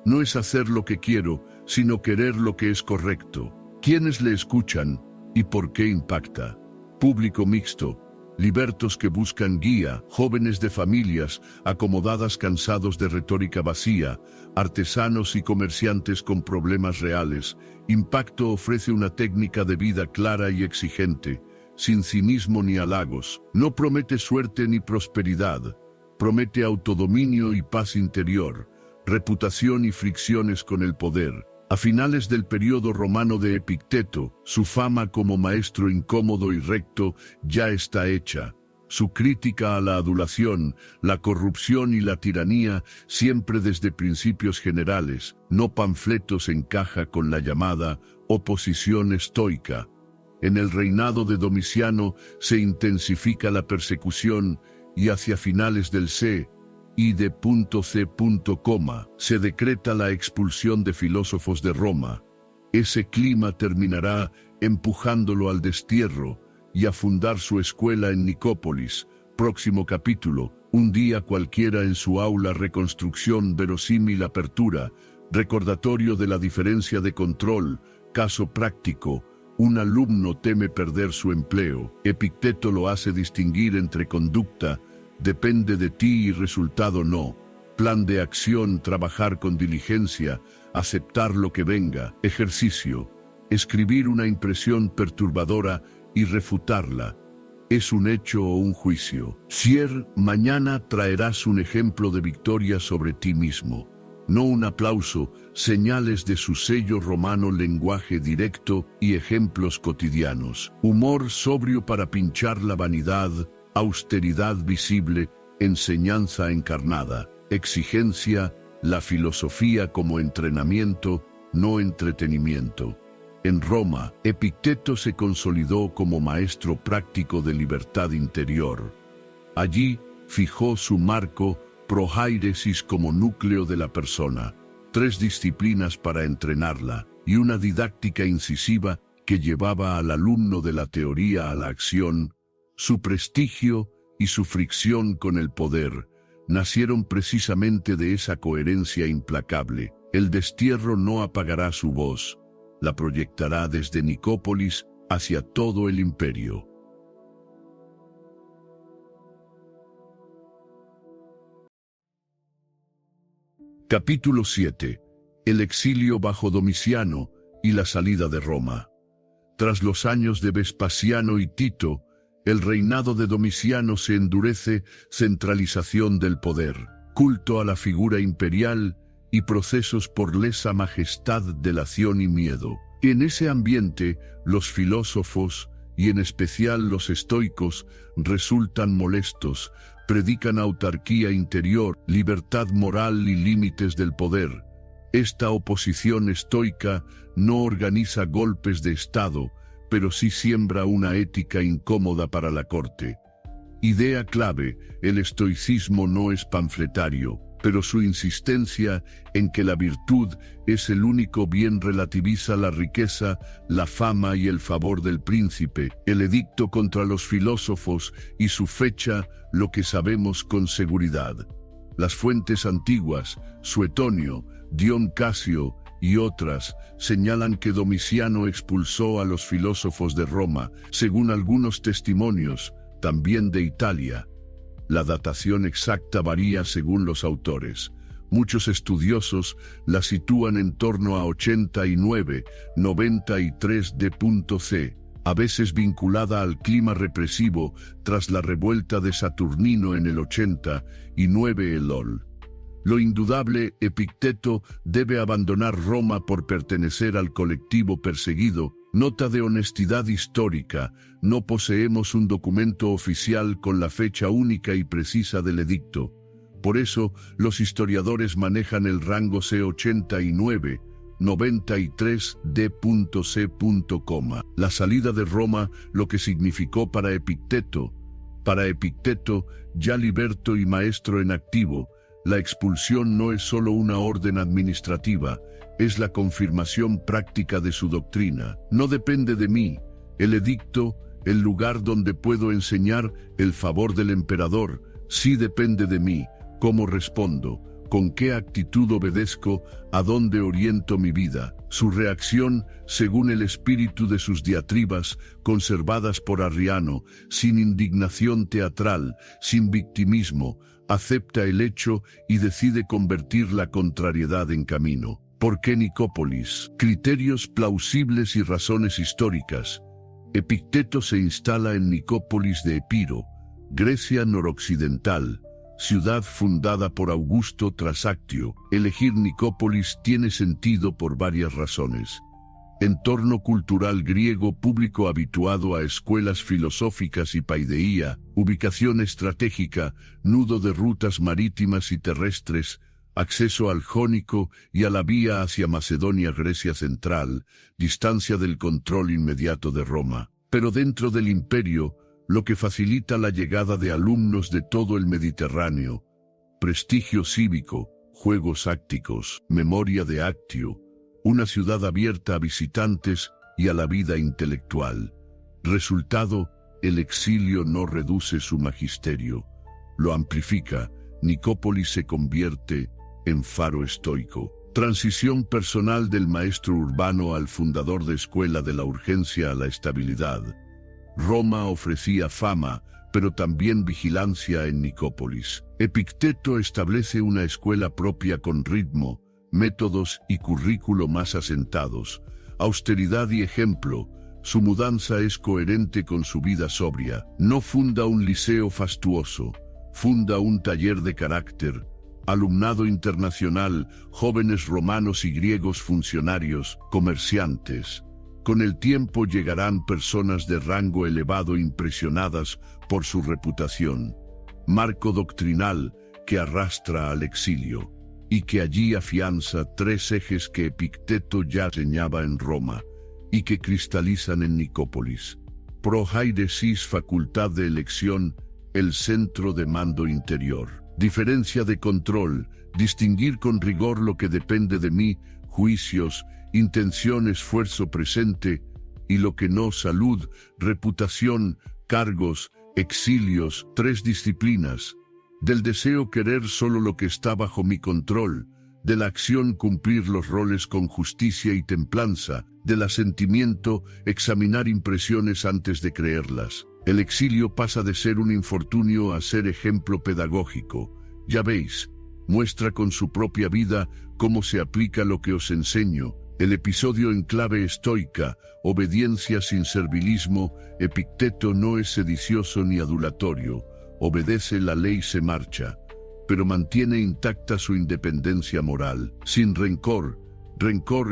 no es hacer lo que quiero, sino querer lo que es correcto. ¿Quiénes le escuchan y por qué impacta? Público mixto, libertos que buscan guía, jóvenes de familias acomodadas cansados de retórica vacía, artesanos y comerciantes con problemas reales. Impacto ofrece una técnica de vida clara y exigente, sin cinismo ni halagos. No promete suerte ni prosperidad, promete autodominio y paz interior, reputación y fricciones con el poder. A finales del periodo romano de Epicteto, su fama como maestro incómodo y recto ya está hecha. Su crítica a la adulación, la corrupción y la tiranía, siempre desde principios generales, no panfletos, encaja con la llamada oposición estoica. En el reinado de Domiciano se intensifica la persecución y hacia finales del c. y de C. se decreta la expulsión de filósofos de Roma. Ese clima terminará empujándolo al destierro y a fundar su escuela en Nicópolis. Próximo capítulo, un día cualquiera en su aula, reconstrucción, verosímil apertura, recordatorio de la diferencia de control, caso práctico. Un alumno teme perder su empleo. Epicteto lo hace distinguir entre conducta, depende de ti, y resultado no. Plan de acción, trabajar con diligencia, aceptar lo que venga. Ejercicio, escribir una impresión perturbadora y refutarla. ¿Es un hecho o un juicio? Sier, mañana traerás un ejemplo de victoria sobre ti mismo. No un aplauso, señales de su sello romano, lenguaje directo y ejemplos cotidianos. Humor sobrio para pinchar la vanidad, austeridad visible, enseñanza encarnada. Exigencia, la filosofía como entrenamiento, no entretenimiento. En Roma, Epicteto se consolidó como maestro práctico de libertad interior. Allí fijó su marco prohairesis como núcleo de la persona, 3 disciplinas para entrenarla y una didáctica incisiva que llevaba al alumno de la teoría a la acción. Su prestigio y su fricción con el poder nacieron precisamente de esa coherencia implacable. El destierro no apagará su voz, la proyectará desde Nicópolis hacia todo el imperio. Capítulo 7. El exilio bajo Domiciano y la salida de Roma. Tras los años de Vespasiano y Tito, el reinado de Domiciano se endurece, centralización del poder, culto a la figura imperial y procesos por lesa majestad, delación y miedo. En ese ambiente, los filósofos, y en especial los estoicos, resultan molestos, predican autarquía interior, libertad moral y límites del poder. Esta oposición estoica no organiza golpes de Estado, pero sí siembra una ética incómoda para la corte. Idea clave, el estoicismo no es panfletario, pero su insistencia en que la virtud es el único bien relativiza la riqueza, la fama y el favor del príncipe. El edicto contra los filósofos y su fecha, lo que sabemos con seguridad. Las fuentes antiguas, Suetonio, Dion Casio y otras, señalan que Domiciano expulsó a los filósofos de Roma, según algunos testimonios, también de Italia. La datación exacta varía según los autores. Muchos estudiosos la sitúan en torno a 89-93 d.C., a veces vinculada al clima represivo tras la revuelta de Saturnino en el 89 el. Lo indudable, Epicteto debe abandonar Roma por pertenecer al colectivo perseguido. Nota de honestidad histórica, no poseemos un documento oficial con la fecha única y precisa del edicto. Por eso, los historiadores manejan el rango C89, 93 D.C. La salida de Roma, lo que significó para Epicteto, ya liberto y maestro en activo, la expulsión no es solo una orden administrativa, es la confirmación práctica de su doctrina. No depende de mí, el edicto, el lugar donde puedo enseñar, el favor del emperador, sí depende de mí, cómo respondo, con qué actitud obedezco, a dónde oriento mi vida. Su reacción, según el espíritu de sus diatribas, conservadas por Arriano, sin indignación teatral, sin victimismo, acepta el hecho y decide convertir la contrariedad en camino. ¿Por qué Nicópolis? Criterios plausibles y razones históricas. Epicteto se instala en Nicópolis de Epiro, Grecia noroccidental, ciudad fundada por Augusto tras Actio. Elegir Nicópolis tiene sentido por varias razones. Entorno cultural griego, público habituado a escuelas filosóficas y paideía, ubicación estratégica, nudo de rutas marítimas y terrestres, acceso al Jónico y a la vía hacia Macedonia, Grecia central, distancia del control inmediato de Roma. Pero dentro del imperio, lo que facilita la llegada de alumnos de todo el Mediterráneo, prestigio cívico, juegos ácticos, memoria de Actio, una ciudad abierta a visitantes y a la vida intelectual. Resultado, el exilio no reduce su magisterio, lo amplifica. Nicópolis se convierte en faro estoico. Transición personal del maestro urbano al fundador de escuela, de la urgencia a la estabilidad. Roma ofrecía fama, pero también vigilancia en Nicópolis. Epicteto establece una escuela propia con ritmo, métodos y currículo más asentados, austeridad y ejemplo. Su mudanza es coherente con su vida sobria. No funda un liceo fastuoso, funda un taller de carácter, alumnado internacional, jóvenes romanos y griegos, funcionarios, comerciantes. Con el tiempo llegarán personas de rango elevado impresionadas por su reputación. Marco doctrinal que arrastra al exilio y que allí afianza tres ejes que Epicteto ya enseñaba en Roma y que cristalizan en Nicópolis. Prohairesis, facultad de elección, el centro de mando interior. Diferencia de control, distinguir con rigor lo que depende de mí, juicios, intención, esfuerzo presente, y lo que no, salud, reputación, cargos, exilios. Tres disciplinas. Del deseo, querer solo lo que está bajo mi control. De la acción, cumplir los roles con justicia y templanza. Del asentimiento, examinar impresiones antes de creerlas. El exilio pasa de ser un infortunio a ser ejemplo pedagógico. Ya veis, muestra con su propia vida cómo se aplica lo que os enseño. El episodio en clave estoica, obediencia sin servilismo. Epicteto no es sedicioso ni adulatorio, obedece la ley, se marcha, pero mantiene intacta su independencia moral. Sin rencor,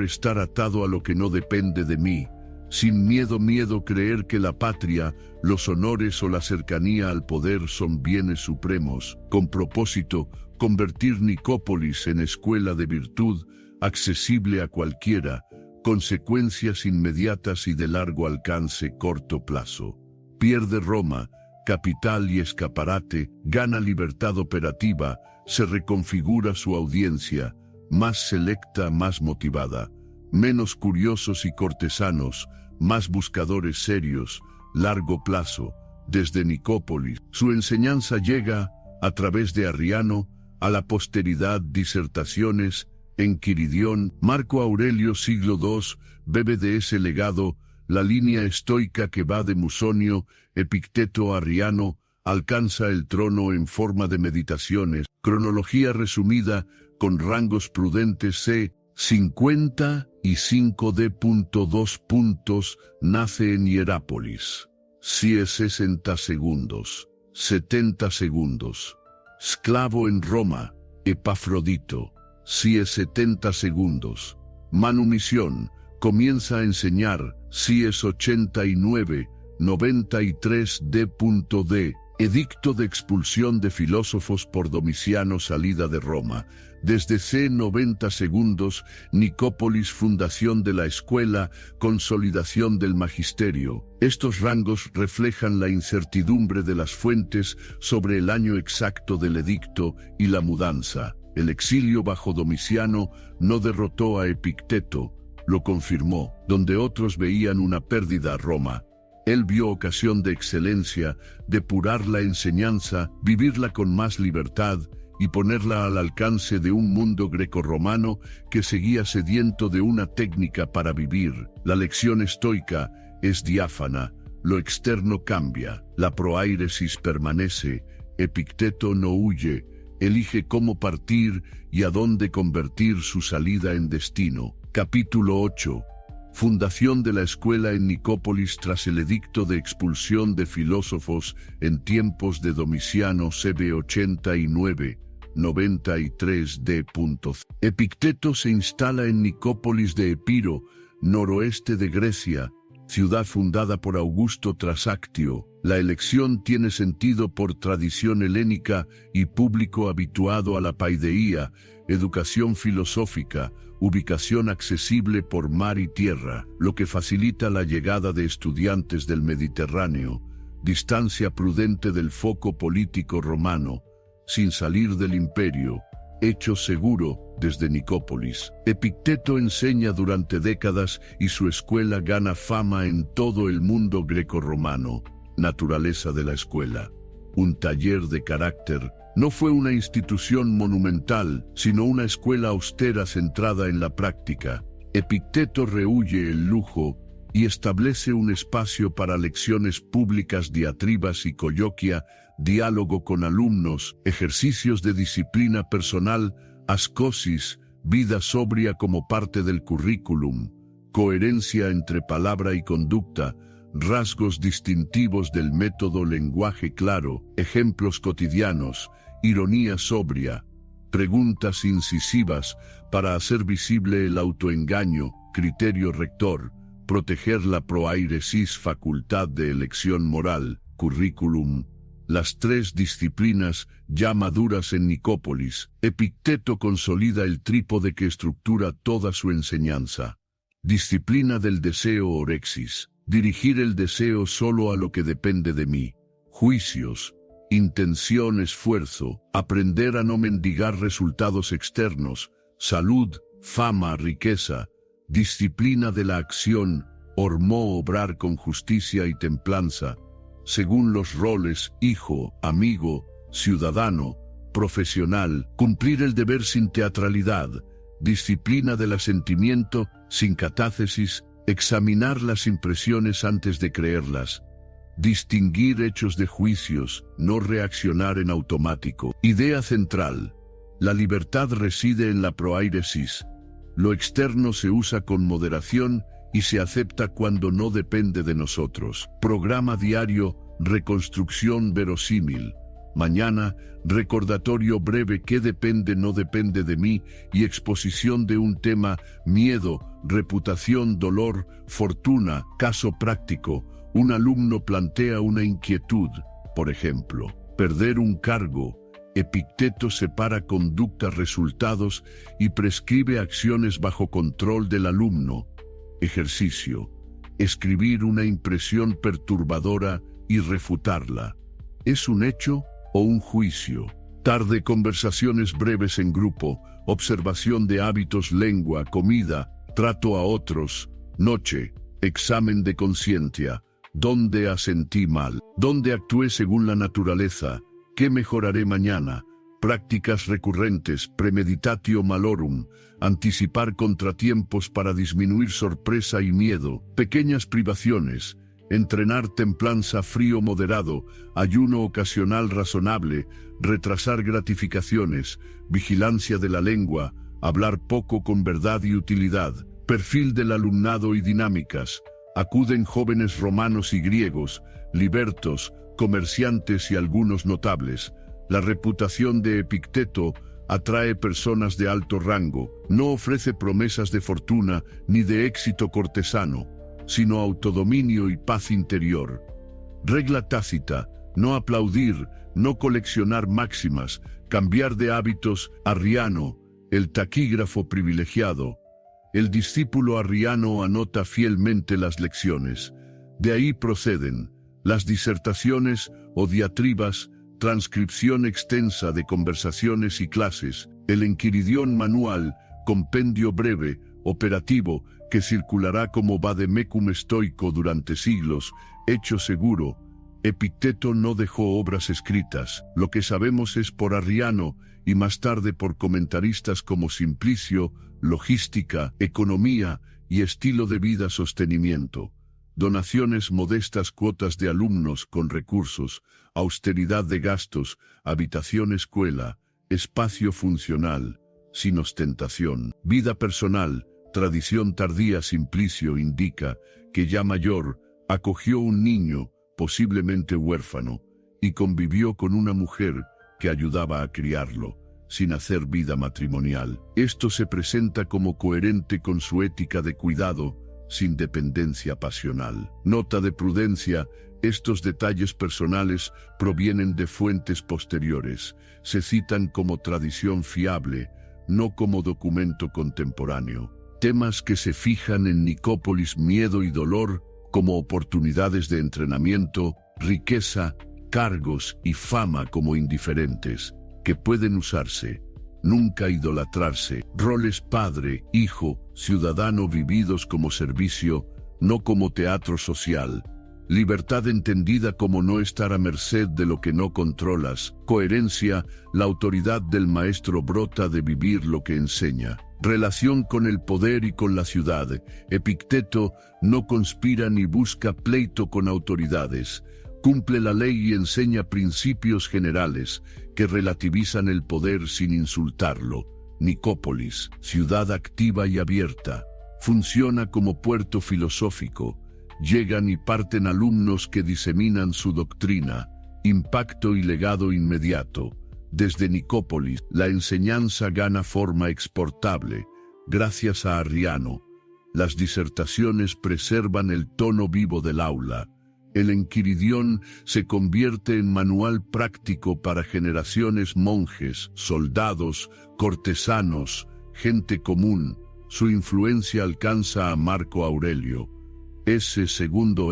estar atado a lo que no depende de mí. Sin miedo, creer que la patria, los honores o la cercanía al poder son bienes supremos. Con propósito, convertir Nicópolis en escuela de virtud, accesible a cualquiera, consecuencias inmediatas y de largo alcance, corto plazo. Pierde Roma, capital y escaparate, gana libertad operativa, se reconfigura su audiencia, más selecta, más motivada, menos curiosos y cortesanos, más buscadores serios, largo plazo. Desde Nicópolis, su enseñanza llega, a través de Arriano, a la posteridad. Disertaciones, Enquiridión, Marco Aurelio, siglo II, bebe de ese legado. La línea estoica que va de Musonio, Epicteto a Arriano, alcanza el trono en forma de meditaciones. Cronología resumida, con rangos prudentes. C. 55 D.2. Nace en Hierápolis. CIE 60 segundos. 70 segundos. Esclavo en Roma, Epafrodito. CIE 70 segundos. Manumisión, comienza a enseñar. CIE 89, 93 D.D. Edicto de expulsión de filósofos por Domiciano, salida de Roma. Desde c. 90 segundos, Nicópolis, fundación de la escuela, consolidación del magisterio. Estos rangos reflejan la incertidumbre de las fuentes sobre el año exacto del edicto y la mudanza. El exilio bajo Domiciano no derrotó a Epicteto, lo confirmó, donde otros veían una pérdida a Roma. Él vio ocasión de excelencia, depurar la enseñanza, vivirla con más libertad y ponerla al alcance de un mundo grecorromano que seguía sediento de una técnica para vivir. La lección estoica es diáfana, lo externo cambia, la proairesis permanece, Epicteto no huye, elige cómo partir y a dónde convertir su salida en destino. Capítulo 8. Fundación de la escuela en Nicópolis tras el edicto de expulsión de filósofos en tiempos de Domiciano CB 89-93 d. Epicteto se instala en Nicópolis de Epiro, noroeste de Grecia, ciudad fundada por Augusto tras Actio. La elección tiene sentido por tradición helénica y público habituado a la paideía, educación filosófica, ubicación accesible por mar y tierra, lo que facilita la llegada de estudiantes del Mediterráneo, distancia prudente del foco político romano, sin salir del imperio, hecho seguro desde Nicópolis. Epicteto enseña durante décadas y su escuela gana fama en todo el mundo grecorromano. Naturaleza de la escuela. Un taller de carácter. No fue una institución monumental, sino una escuela austera centrada en la práctica. Epicteto rehúye el lujo y establece un espacio para lecciones públicas, diatribas y coloquia, diálogo con alumnos, ejercicios de disciplina personal, ascosis, vida sobria como parte del currículum, coherencia entre palabra y conducta, rasgos distintivos del método, lenguaje claro, ejemplos cotidianos, ironía sobria, preguntas incisivas para hacer visible el autoengaño, criterio rector, proteger la proairesis, facultad de elección moral, currículum. Las tres disciplinas ya maduras en Nicópolis, Epicteto consolida el trípode que estructura toda su enseñanza. Disciplina del deseo, orexis. Dirigir el deseo solo a lo que depende de mí. Juicios, intención, esfuerzo, aprender a no mendigar resultados externos, salud, fama, riqueza, disciplina de la acción, ormó, obrar con justicia y templanza, según los roles, hijo, amigo, ciudadano, profesional, cumplir el deber sin teatralidad, disciplina del asentimiento, sin catácesis, examinar las impresiones antes de creerlas, distinguir hechos de juicios, no reaccionar en automático. Idea central. La libertad reside en la proairesis. Lo externo se usa con moderación y se acepta cuando no depende de nosotros. Programa diario, reconstrucción verosímil. Mañana, recordatorio breve qué depende, no depende de mí y exposición de un tema, miedo, reputación, dolor, fortuna, caso práctico. Un alumno plantea una inquietud, por ejemplo, perder un cargo. Epicteto separa conducta, resultados y prescribe acciones bajo control del alumno. Ejercicio. Escribir una impresión perturbadora y refutarla. ¿Es un hecho o un juicio? Tarde, conversaciones breves en grupo, observación de hábitos, lengua, comida, trato a otros. Noche, examen de conciencia. ¿Dónde asentí mal? ¿Dónde actué según la naturaleza? ¿Qué mejoraré mañana? Prácticas recurrentes, premeditatio malorum, anticipar contratiempos para disminuir sorpresa y miedo, pequeñas privaciones, entrenar templanza, frío moderado, ayuno ocasional razonable, retrasar gratificaciones, vigilancia de la lengua, hablar poco con verdad y utilidad, perfil del alumnado y dinámicas. Acuden jóvenes romanos y griegos, libertos, comerciantes y algunos notables. La reputación de Epicteto atrae personas de alto rango, no ofrece promesas de fortuna ni de éxito cortesano, sino autodominio y paz interior. Regla tácita, no aplaudir, no coleccionar máximas, cambiar de hábitos. Arriano, el taquígrafo privilegiado. El discípulo arriano anota fielmente las lecciones. De ahí proceden las disertaciones o diatribas, transcripción extensa de conversaciones y clases, el Enquiridión manual, compendio breve, operativo, que circulará como vademecum estoico durante siglos, hecho seguro. Epicteto no dejó obras escritas, lo que sabemos es por Arriano y más tarde por comentaristas como Simplicio, logística, economía y estilo de vida sostenimiento. Donaciones modestas, cuotas de alumnos con recursos, austeridad de gastos, habitación escuela, espacio funcional, sin ostentación. Vida personal, tradición tardía. Simplicio indica que ya mayor, acogió un niño, posiblemente huérfano, y convivió con una mujer que ayudaba a criarlo, sin hacer vida matrimonial. Esto se presenta como coherente con su ética de cuidado, sin dependencia pasional. Nota de prudencia: estos detalles personales provienen de fuentes posteriores, se citan como tradición fiable, no como documento contemporáneo. Temas que se fijan en Nicópolis: miedo y dolor como oportunidades de entrenamiento, riqueza, cargos y fama como indiferentes, que pueden usarse, nunca idolatrarse. Roles padre, hijo, ciudadano vividos como servicio, no como teatro social. Libertad entendida como no estar a merced de lo que no controlas. Coherencia: la autoridad del maestro brota de vivir lo que enseña. Relación con el poder y con la ciudad. Epicteto no conspira ni busca pleito con autoridades. Cumple la ley y enseña principios generales que relativizan el poder sin insultarlo. Nicópolis, ciudad activa y abierta, funciona como puerto filosófico. Llegan y parten alumnos que diseminan su doctrina. Impacto y legado inmediato. Desde Nicópolis, la enseñanza gana forma exportable. Gracias a Arriano, las disertaciones preservan el tono vivo del aula. El Enquiridión se convierte en manual práctico para generaciones: monjes, soldados, cortesanos, gente común. Su influencia alcanza a Marco Aurelio. Ese segundo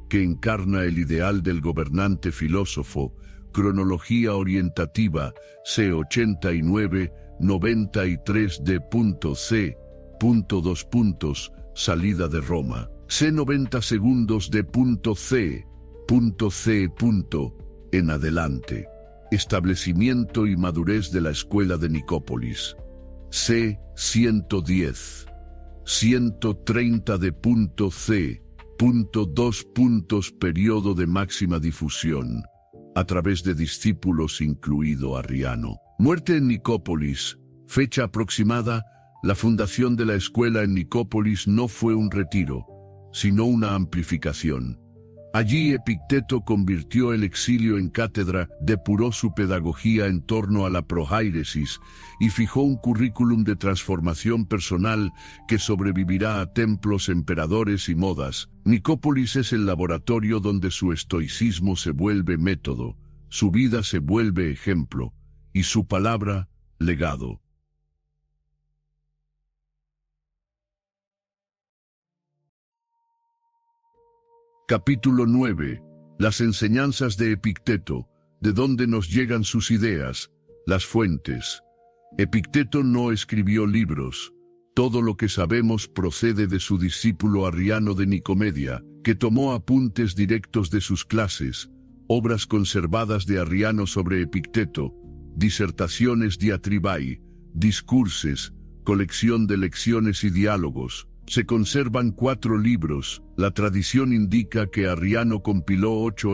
que encarna el ideal del gobernante filósofo. Cronología orientativa, C89, 93 D.C. Salida de Roma. C90 segundos D.C. En adelante. Establecimiento y madurez de la escuela de Nicópolis. C110. 130 D.C. Periodo de máxima difusión. A través de discípulos, incluido Arriano. Muerte en Nicópolis. Fecha aproximada: la fundación de la escuela en Nicópolis no fue un retiro, sino una amplificación. Allí Epicteto convirtió el exilio en cátedra, depuró su pedagogía en torno a la prohairesis y fijó un currículum de transformación personal que sobrevivirá a templos, emperadores y modas. Nicópolis es el laboratorio donde su estoicismo se vuelve método, su vida se vuelve ejemplo, y su palabra, legado. Capítulo 9. Las enseñanzas de Epicteto. ¿De dónde nos llegan sus ideas? Las fuentes. Epicteto no escribió libros. Todo lo que sabemos procede de su discípulo Arriano de Nicomedia, que tomó apuntes directos de sus clases, obras conservadas de Arriano sobre Epicteto, disertaciones diatribae, discurses, colección de lecciones y diálogos. Se conservan 4 libros. La tradición indica que Arriano compiló 8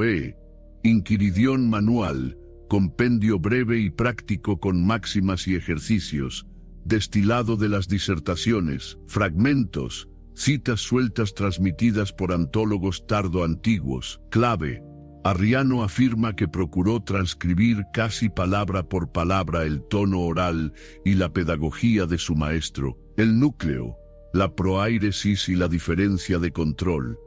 Enquiridión manual, compendio breve y práctico con máximas y ejercicios, destilado de las disertaciones, fragmentos, citas sueltas transmitidas por antólogos tardo-antiguos. Clave: Arriano afirma que procuró transcribir casi palabra por palabra el tono oral y la pedagogía de su maestro. El núcleo: la proairesis y la diferencia de control.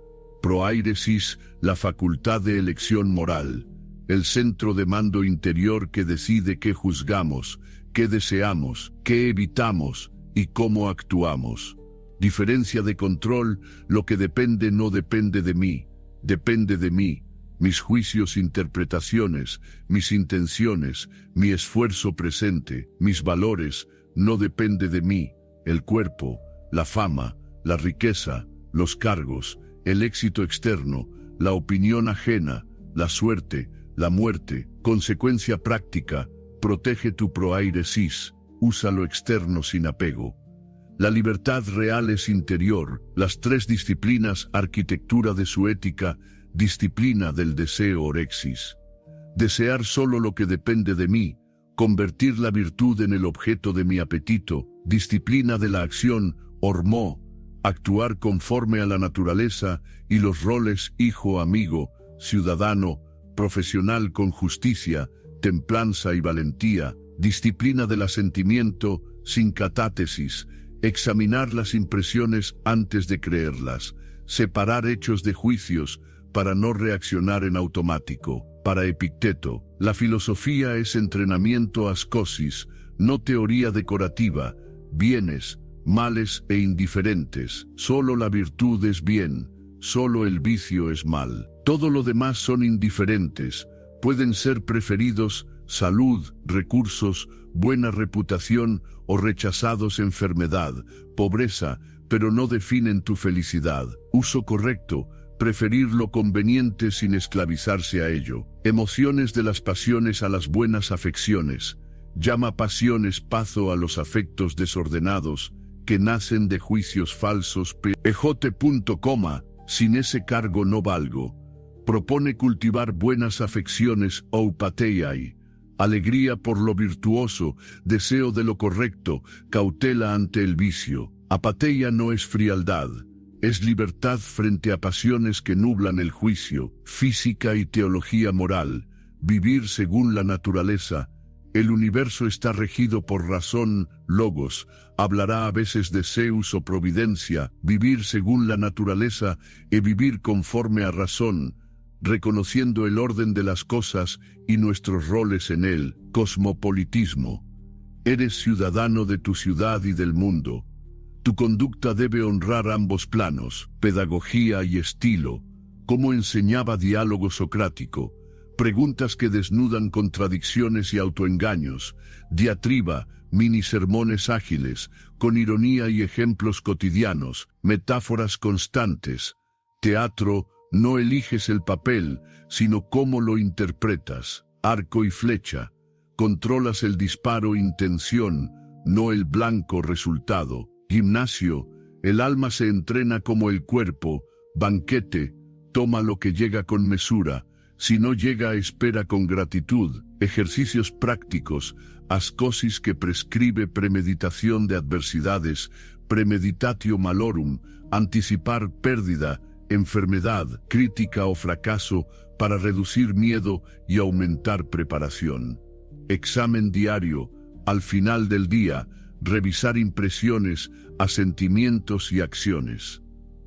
Proairesis: la facultad de elección moral. el centro de mando interior que decide qué juzgamos, qué deseamos, qué evitamos y cómo actuamos. Diferencia de control, lo que depende no depende de mí, depende de mí, mis juicios, interpretaciones, mis intenciones, mi esfuerzo presente, mis valores, no depende de mí, el cuerpo, la fama, la riqueza, los cargos, el éxito externo, la opinión ajena, la suerte, la muerte. Consecuencia práctica, protege tu proairesis, usa lo externo sin apego. La libertad real es interior, las tres disciplinas, arquitectura de su ética, disciplina del deseo orexis. Desear solo lo que depende de mí, convertir la virtud en el objeto de mi apetito, disciplina de la acción, ormó, actuar conforme a la naturaleza y los roles hijo, amigo, ciudadano, profesional con justicia, templanza y valentía, disciplina del asentimiento, sin catátesis, examinar las impresiones antes de creerlas, separar hechos de juicios para no reaccionar en automático. Para Epicteto, la filosofía es entrenamiento ascosis, no teoría decorativa, bienes, males e indiferentes. Solo la virtud es bien, solo el vicio es mal. Todo lo demás son indiferentes, pueden ser preferidos salud, recursos, buena reputación o rechazados enfermedad, pobreza, pero no definen tu felicidad. Uso correcto, preferir lo conveniente sin esclavizarse a ello. Emociones de las pasiones a las buenas afecciones. Llama pasiones pazo a los afectos desordenados, que nacen de juicios falsos. PJ. Sin ese cargo no valgo. Propone cultivar buenas afecciones, oupateiai, alegría por lo virtuoso, deseo de lo correcto, cautela ante el vicio. Apateia no es frialdad, es libertad frente a pasiones que nublan el juicio, física y teología moral, vivir según la naturaleza. El universo está regido por razón, logos, hablará a veces de Zeus o providencia, vivir según la naturaleza y vivir conforme a razón, reconociendo el orden de las cosas y nuestros roles en él. Cosmopolitismo. Eres ciudadano de tu ciudad y del mundo. Tu conducta debe honrar ambos planos, pedagogía y estilo, como enseñaba Diálogo Socrático, preguntas que desnudan contradicciones y autoengaños, diatriba, minisermones ágiles, con ironía y ejemplos cotidianos, metáforas constantes. Teatro, no eliges el papel, sino cómo lo interpretas. Arco y flecha, controlas el disparo, intención, no el blanco resultado. Gimnasio, el alma se entrena como el cuerpo. Banquete, toma lo que llega con mesura, si no llega espera con gratitud. Ejercicios prácticos, ascosis que prescribe premeditación de adversidades, premeditatio malorum, anticipar pérdida, enfermedad, crítica o fracaso para reducir miedo y aumentar preparación. Examen diario, al final del día, revisar impresiones, asentimientos y acciones.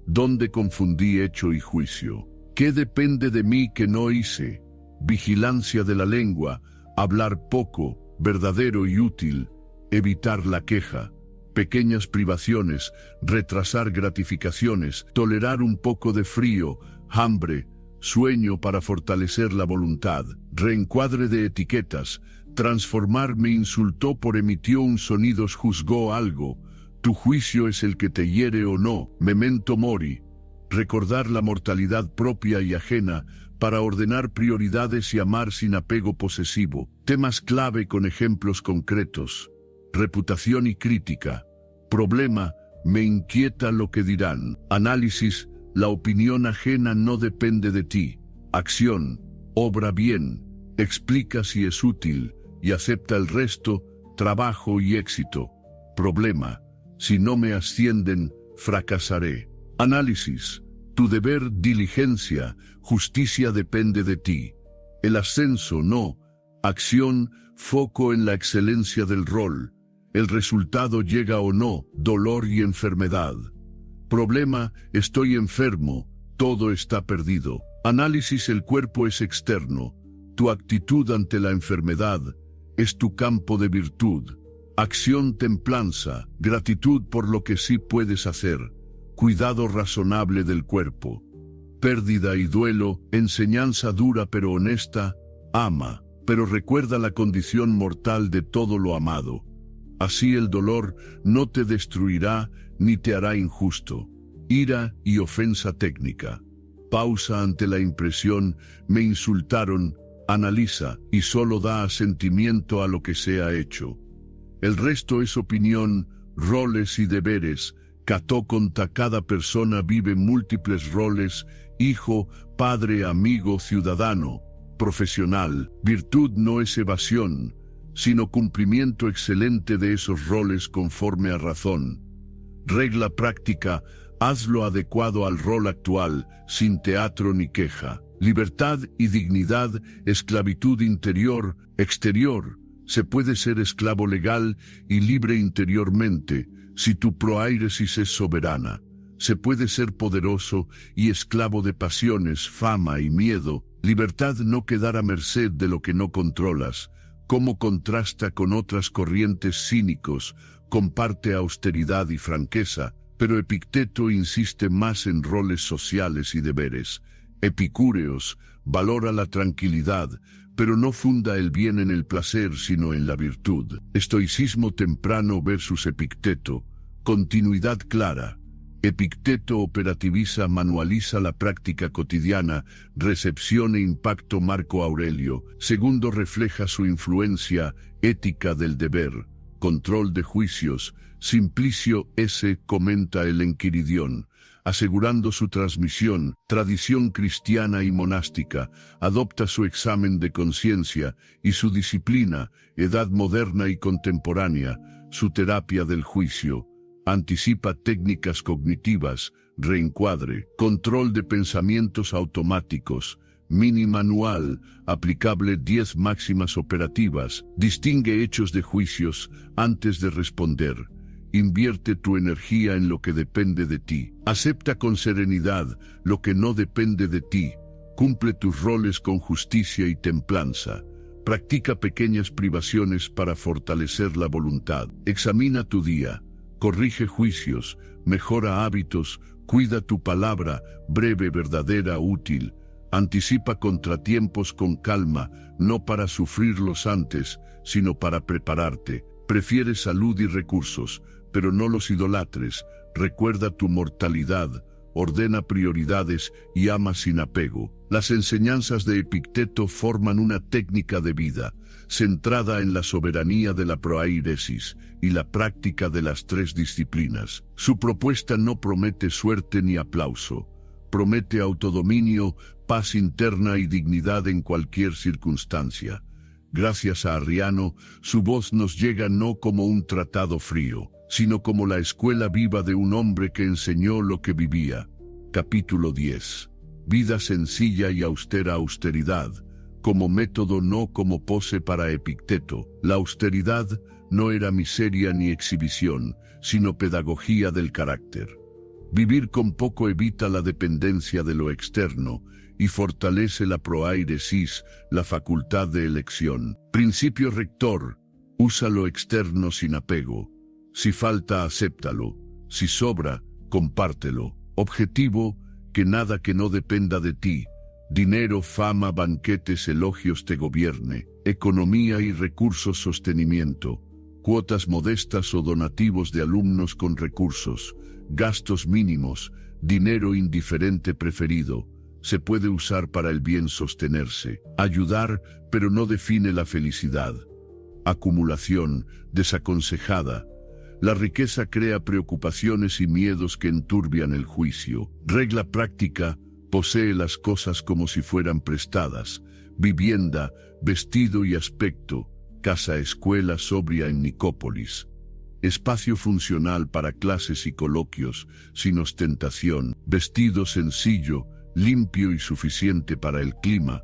¿Dónde confundí hecho y juicio? ¿Qué depende de mí que no hice? Vigilancia de la lengua, hablar poco, verdadero y útil, evitar la queja, pequeñas privaciones, retrasar gratificaciones, tolerar un poco de frío, hambre, sueño para fortalecer la voluntad, reencuadre de etiquetas, transformar me insultó por emitió un sonido, juzgó algo, tu juicio es el que te hiere o no, memento mori, recordar la mortalidad propia y ajena para ordenar prioridades y amar sin apego posesivo, temas clave con ejemplos concretos, reputación y crítica, problema, me inquieta lo que dirán, análisis, la opinión ajena no depende de ti, acción, obra bien, explica si es útil y acepta el resto, trabajo y éxito, problema, si no me ascienden, fracasaré, análisis, tu deber, diligencia, justicia depende de ti, el ascenso no, acción, foco en la excelencia del rol, el resultado llega o no, dolor y enfermedad. Problema, estoy enfermo, todo está perdido. Análisis, el cuerpo es externo, Tu actitud ante la enfermedad es tu campo de virtud. Acción, templanza, gratitud por lo que sí puedes hacer, cuidado razonable del cuerpo. Pérdida y duelo, enseñanza dura pero honesta, ama, pero recuerda la condición mortal de todo lo amado. Así el dolor no te destruirá ni te hará injusto. Ira y ofensa técnica. Pausa ante la impresión, me insultaron, analiza y solo da asentimiento a lo que se ha hecho. El resto es opinión, roles y deberes. Cada persona vive múltiples roles: hijo, padre, amigo, ciudadano, profesional. Virtud no es evasión, sino cumplimiento excelente de esos roles conforme a razón. Regla práctica: haz lo adecuado al rol actual, sin teatro ni queja. Libertad y dignidad, esclavitud interior, exterior. Se puede ser esclavo legal y libre interiormente, si tu proairesis es soberana. Se puede ser poderoso y esclavo de pasiones, fama y miedo. Libertad: no quedar a merced de lo que no controlas. Cómo contrasta con otras corrientes cínicos, comparte austeridad y franqueza, pero Epicteto insiste más en roles sociales y deberes. Epicúreos valora la tranquilidad, pero no funda el bien en el placer sino en la virtud. Estoicismo temprano versus Epicteto. Continuidad clara. Epicteto operativiza, manualiza la práctica cotidiana, recepción e impacto. Marco Aurelio. Segundo refleja su influencia, ética del deber, control de juicios. Simplicio S. comenta el Enquiridión, asegurando su transmisión. Tradición cristiana y monástica, adopta su examen de conciencia y su disciplina. Edad moderna y contemporánea, su terapia del juicio. Anticipa técnicas cognitivas, reencuadre, control de pensamientos automáticos, mini manual, aplicable 10 máximas operativas, distingue hechos de juicios antes de responder. Invierte tu energía en lo que depende de ti. Acepta con serenidad lo que no depende de ti. Cumple tus roles con justicia y templanza. Practica pequeñas privaciones para fortalecer la voluntad. Examina tu día. Corrige juicios, mejora hábitos, cuida tu palabra, breve, verdadera, útil. Anticipa contratiempos con calma, no para sufrirlos antes, sino para prepararte. Prefiere salud y recursos, pero no los idolatres. Recuerda tu mortalidad, ordena prioridades y ama sin apego. Las enseñanzas de Epicteto forman una técnica de vida, centrada en la soberanía de la proairesis y la práctica de las 3 disciplinas. Su propuesta no promete suerte ni aplauso, promete autodominio, paz interna y dignidad en cualquier circunstancia. Gracias a Arriano, su voz nos llega no como un tratado frío, sino como la escuela viva de un hombre que enseñó lo que vivía. Capítulo 10. Vida sencilla y austera. Austeridad como método, no como pose. Para Epicteto, la austeridad no era miseria ni exhibición, sino pedagogía del carácter. Vivir con poco evita la dependencia de lo externo y fortalece la proairesis, la facultad de elección. Principio rector: usa lo externo sin apego. Si falta, acéptalo. Si sobra, compártelo. Objetivo: que nada que no dependa de ti, dinero, fama, banquetes, elogios, te gobierne. Economía y recursos, sostenimiento. Cuotas modestas o donativos de alumnos con recursos. Gastos mínimos. Dinero indiferente preferido. Se puede usar para el bien, sostenerse. Ayudar, pero no define la felicidad. Acumulación, desaconsejada. La riqueza crea preocupaciones y miedos que enturbian el juicio. Regla práctica: posee las cosas como si fueran prestadas. Vivienda, vestido y aspecto. Casa, escuela sobria en Nicópolis. Espacio funcional para clases y coloquios, sin ostentación. Vestido sencillo, limpio y suficiente para el clima.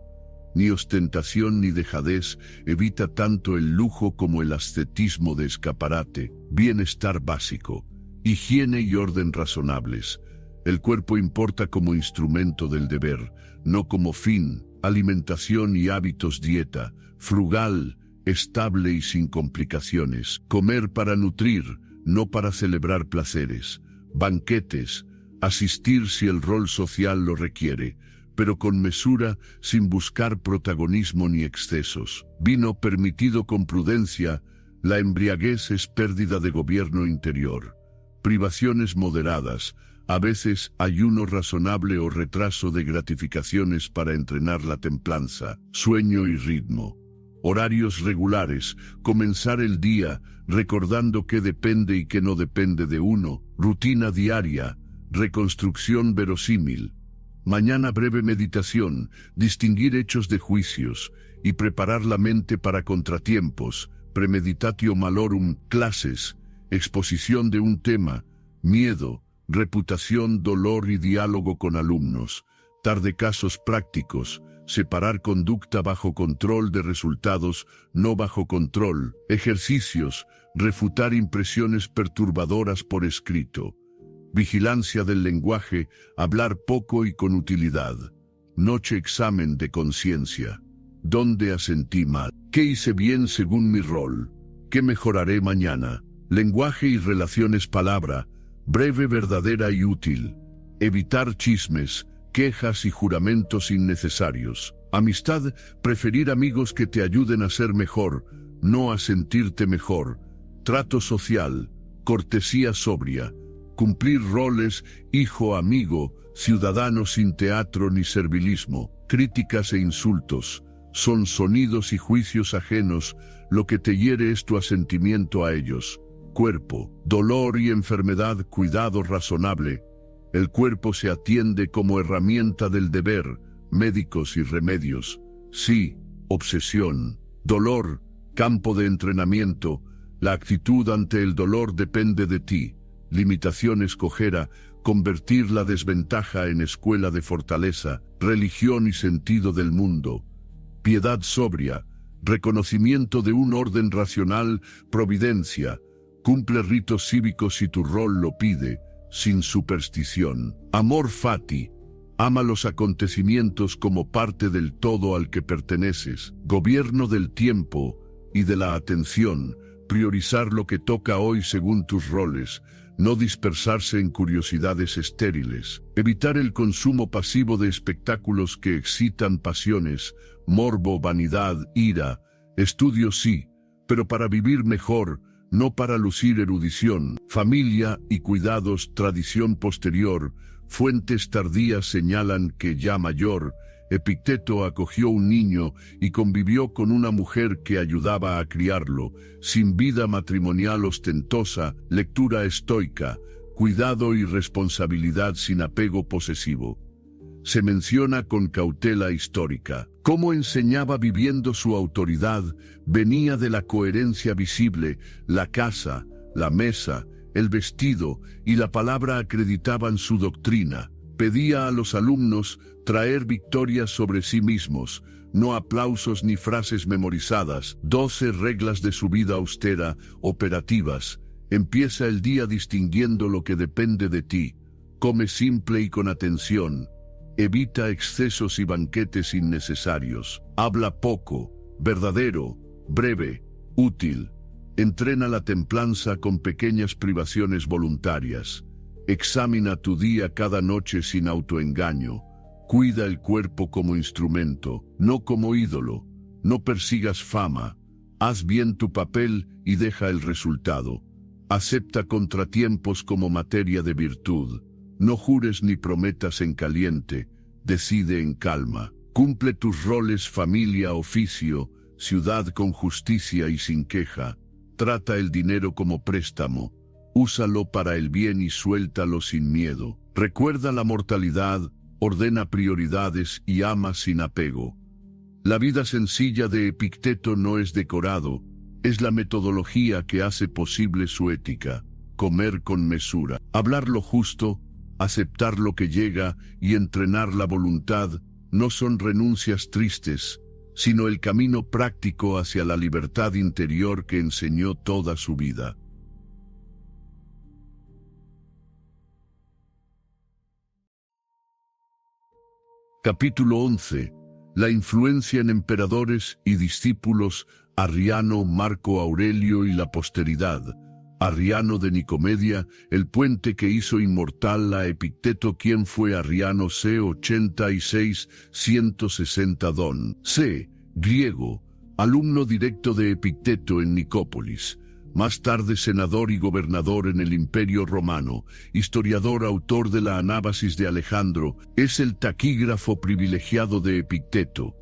Ni ostentación ni dejadez, evita tanto el lujo como el ascetismo de escaparate. Bienestar básico, higiene y orden razonables. El cuerpo importa como instrumento del deber, no como fin. alimentación y hábitos: dieta frugal, estable y sin complicaciones. Comer para nutrir, no para celebrar placeres. Banquetes, asistir si el rol social lo requiere, pero con mesura, sin buscar protagonismo ni excesos. Vino permitido con prudencia, la embriaguez es pérdida de gobierno interior. Privaciones moderadas, a veces ayuno razonable o retraso de gratificaciones para entrenar la templanza. Sueño y ritmo. Horarios regulares, comenzar el día recordando qué depende y qué no depende de uno. Rutina diaria, reconstrucción verosímil. Mañana breve meditación, distinguir hechos de juicios y preparar la mente para contratiempos. Premeditatio malorum. Clases, exposición de un tema, miedo, reputación, dolor y diálogo con alumnos. Tarde casos prácticos, separar conducta bajo control de resultados no bajo control. Ejercicios, refutar impresiones perturbadoras por escrito. Vigilancia del lenguaje, hablar poco y con utilidad. Noche examen de conciencia. ¿Dónde asentí mal? ¿Qué hice bien según mi rol? ¿Qué mejoraré mañana? Lenguaje y relaciones: palabra, breve, verdadera y útil. Evitar chismes, quejas y juramentos innecesarios. Amistad, preferir amigos que te ayuden a ser mejor, no a sentirte mejor. Trato social, cortesía sobria. Cumplir roles: hijo, amigo, ciudadano sin teatro ni servilismo. Críticas e insultos son sonidos y juicios ajenos, lo que te hiere es tu asentimiento a ellos. Cuerpo, dolor y enfermedad: cuidado razonable. El cuerpo se atiende como herramienta del deber. Médicos y remedios. Sí, obsesión. Dolor, campo de entrenamiento. La actitud ante el dolor depende de ti. Limitación: escojera, convertir la desventaja en escuela de fortaleza. Religión y sentido del mundo. Piedad sobria, reconocimiento de un orden racional. Providencia, cumple ritos cívicos si tu rol lo pide, sin superstición. Amor fati, ama los acontecimientos como parte del todo al que perteneces. Gobierno del tiempo y de la atención, priorizar lo que toca hoy según tus roles, no dispersarse en curiosidades estériles. Evitar el consumo pasivo de espectáculos que excitan pasiones, morbo, vanidad, ira. Estudio sí, pero para vivir mejor, no para lucir erudición. Familia y cuidados, tradición posterior. Fuentes tardías señalan que ya mayor, Epicteto acogió un niño y convivió con una mujer que ayudaba a criarlo, sin vida matrimonial ostentosa. Lectura estoica, cuidado y responsabilidad sin apego posesivo. Se menciona con cautela histórica. Cómo enseñaba viviendo su autoridad venía de la coherencia visible. La casa, la mesa, el vestido y la palabra acreditaban su doctrina. Pedía a los alumnos traer victorias sobre sí mismos, no aplausos ni frases memorizadas. 12 reglas de su vida austera, operativas. Empieza el día distinguiendo lo que depende de ti. Come simple y con atención. Evita excesos y banquetes innecesarios. Habla poco, verdadero, breve, útil. Entrena la templanza con pequeñas privaciones voluntarias. Examina tu día cada noche sin autoengaño. Cuida el cuerpo como instrumento, no como ídolo. No persigas fama. Haz bien tu papel y deja el resultado. Acepta contratiempos como materia de virtud. No jures ni prometas en caliente. Decide en calma. Cumple tus roles: familia, oficio, ciudad con justicia y sin queja. Trata el dinero como préstamo. Úsalo para el bien y suéltalo sin miedo. Recuerda la mortalidad, ordena prioridades y ama sin apego. La vida sencilla de Epicteto no es decorado, es la metodología que hace posible su ética. Comer con mesura, hablar lo justo, aceptar lo que llega y entrenar la voluntad no son renuncias tristes, sino el camino práctico hacia la libertad interior que enseñó toda su vida. Capítulo 11. La influencia en emperadores y discípulos, Arriano, Marco Aurelio y la posteridad. Arriano de Nicomedia, el puente que hizo inmortal a Epicteto. ¿Quién fue Arriano? C. 86-160 Don. C. Griego, alumno directo de Epicteto en Nicópolis. Más tarde senador y gobernador en el Imperio Romano, historiador, autor de la Anábasis de Alejandro, es el taquígrafo privilegiado de Epicteto.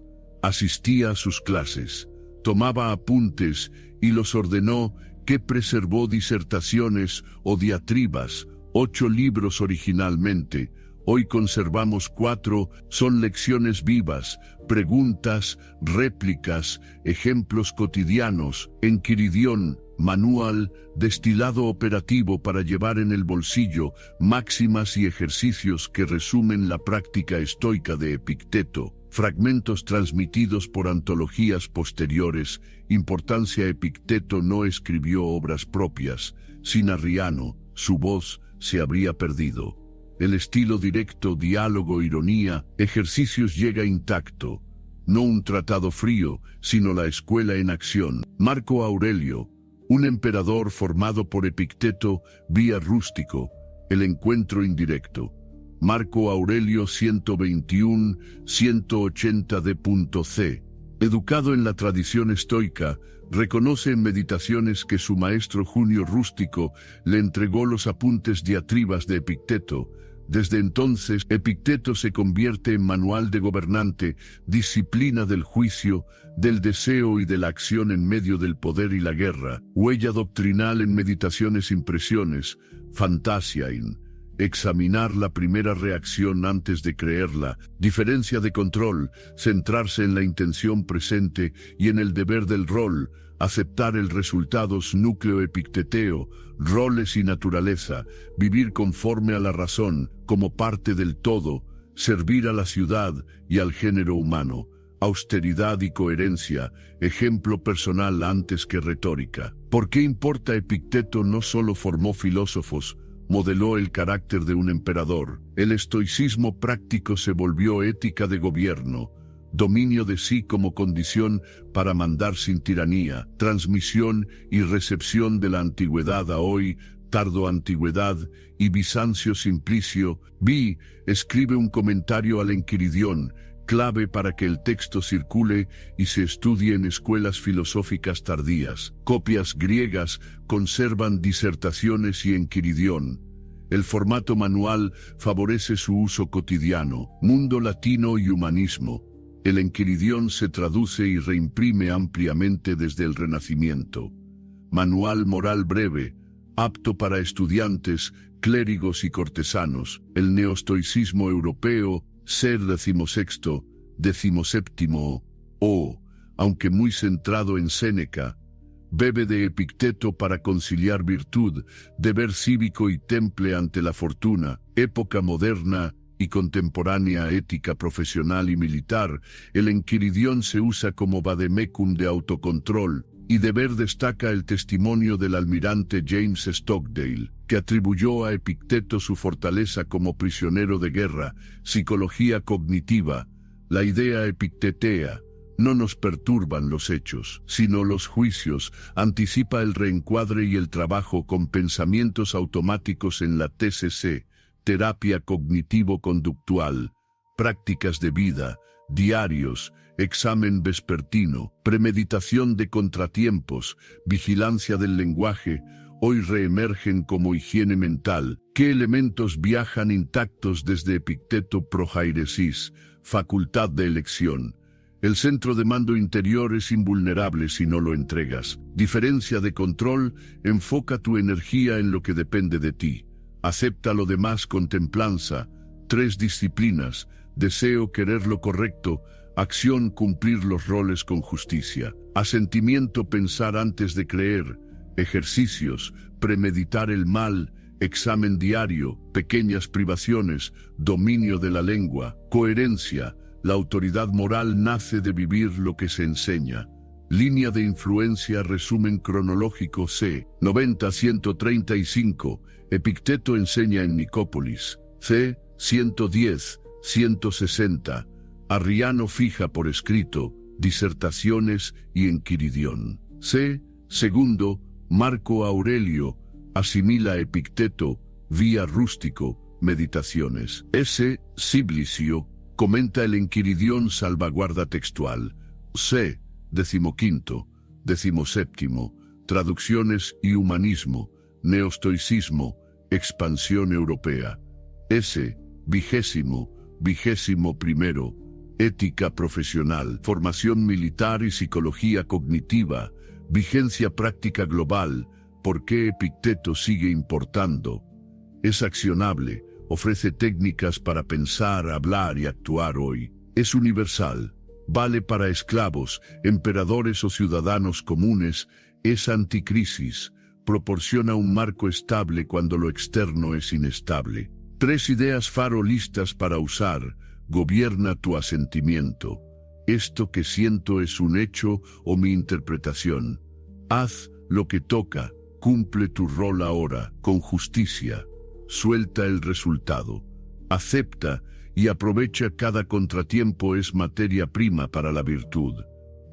Asistía a sus clases, tomaba apuntes y los ordenó, que preservó disertaciones o diatribas, 8 libros originalmente. Hoy conservamos 4, son lecciones vivas, preguntas, réplicas, ejemplos cotidianos, Enquiridión, manual, destilado operativo para llevar en el bolsillo, máximas y ejercicios que resumen la práctica estoica de Epicteto, fragmentos transmitidos por antologías posteriores. Importancia: Epicteto no escribió obras propias. Sin Arriano, su voz se habría perdido. El estilo directo, diálogo, ironía, ejercicios llega intacto. No un tratado frío, sino la escuela en acción. Marco Aurelio, un emperador formado por Epicteto, vía rústico, el encuentro indirecto. Marco Aurelio 121-180 d.C. Educado en la tradición estoica, reconoce en Meditaciones que su maestro Junio Rústico le entregó los apuntes diatribas de Epicteto. Desde entonces, Epicteto se convierte en manual de gobernante, disciplina del juicio, del deseo y de la acción en medio del poder y la guerra, huella doctrinal en Meditaciones, impresiones, Fantasiain. Examinar la primera reacción antes de creerla, diferencia de control, centrarse en la intención presente y en el deber del rol, aceptar el resultado, núcleo epicteteo, roles y naturaleza, vivir conforme a la razón, como parte del todo, servir a la ciudad y al género humano, austeridad y coherencia, ejemplo personal antes que retórica. ¿Por qué importa? Epicteto no solo formó filósofos, modeló el carácter de un emperador. El estoicismo práctico se volvió ética de gobierno, dominio de sí como condición para mandar sin tiranía, transmisión y recepción de la antigüedad a hoy, tardoantigüedad y Bizancio. Simplicio Vi escribe un comentario al Enquiridión, clave para que el texto circule y se estudie en escuelas filosóficas tardías. Copias griegas conservan disertaciones y Enquiridión. El formato manual favorece su uso cotidiano. Mundo latino y humanismo. El Enquiridión se traduce y reimprime ampliamente desde el Renacimiento. Manual moral breve, apto para estudiantes, clérigos y cortesanos. El neoestoicismo europeo, ser 16, 17, aunque muy centrado en Séneca, bebe de Epicteto para conciliar virtud, deber cívico y temple ante la fortuna. Época moderna y contemporánea, ética profesional y militar. El Enquiridión se usa como vademecum de autocontrol, y deber destaca el testimonio del almirante James Stockdale, que atribuyó a Epicteto su fortaleza como prisionero de guerra. Psicología cognitiva. La idea epictetea: no nos perturban los hechos, sino los juicios. Anticipa el reencuadre y el trabajo con pensamientos automáticos en la TCC, terapia cognitivo-conductual, prácticas de vida, diarios, examen vespertino, premeditación de contratiempos, vigilancia del lenguaje. Hoy reemergen como higiene mental. ¿Qué elementos viajan intactos desde Epicteto? Prohairesis, facultad de elección. El centro de mando interior es invulnerable si no lo entregas. Diferencia de control, enfoca tu energía en lo que depende de ti. Acepta lo demás con templanza. 3 disciplinas: deseo, querer lo correcto; acción, cumplir los roles con justicia; asentimiento, pensar antes de creer; ejercicios, premeditar el mal; examen diario, pequeñas privaciones; dominio de la lengua; coherencia, la autoridad moral nace de vivir lo que se enseña. Línea de influencia, resumen cronológico c. 90-135, Epicteto enseña en Nicópolis, c. 110-160, Arriano fija por escrito disertaciones y Enquiridión. C. Segundo, Marco Aurelio asimila a Epicteto vía rústico, meditaciones. S. Ciblicio comenta el Enquiridión, salvaguarda textual. C. Decimoquinto, decimoséptimo, traducciones y humanismo, neostoicismo, expansión europea. S. Vigésimo primero, ética profesional, formación militar y psicología cognitiva, vigencia práctica global, ¿por qué Epicteto sigue importando? Es accionable, ofrece técnicas para pensar, hablar y actuar hoy. Es universal, vale para esclavos, emperadores o ciudadanos comunes, es anticrisis, proporciona un marco estable cuando lo externo es inestable. 3 ideas faro listas para usar. Gobierna tu asentimiento. Esto que siento es un hecho o mi interpretación. Haz lo que toca, cumple tu rol ahora, con justicia. Suelta el resultado. Acepta y aprovecha cada contratiempo, es materia prima para la virtud.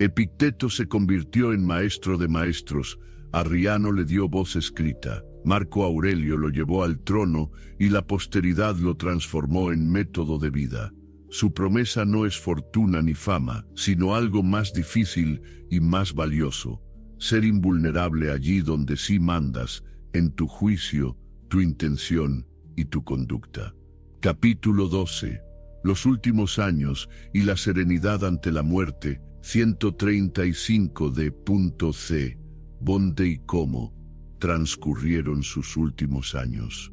Epicteto se convirtió en maestro de maestros. Arriano le dio voz escrita. Marco Aurelio lo llevó al trono y la posteridad lo transformó en método de vida. Su promesa no es fortuna ni fama, sino algo más difícil y más valioso: ser invulnerable allí donde sí mandas, en tu juicio, tu intención y tu conducta. Capítulo 12. Los últimos años y la serenidad ante la muerte. 135 d.c. ¿Dónde y cómo transcurrieron sus últimos años?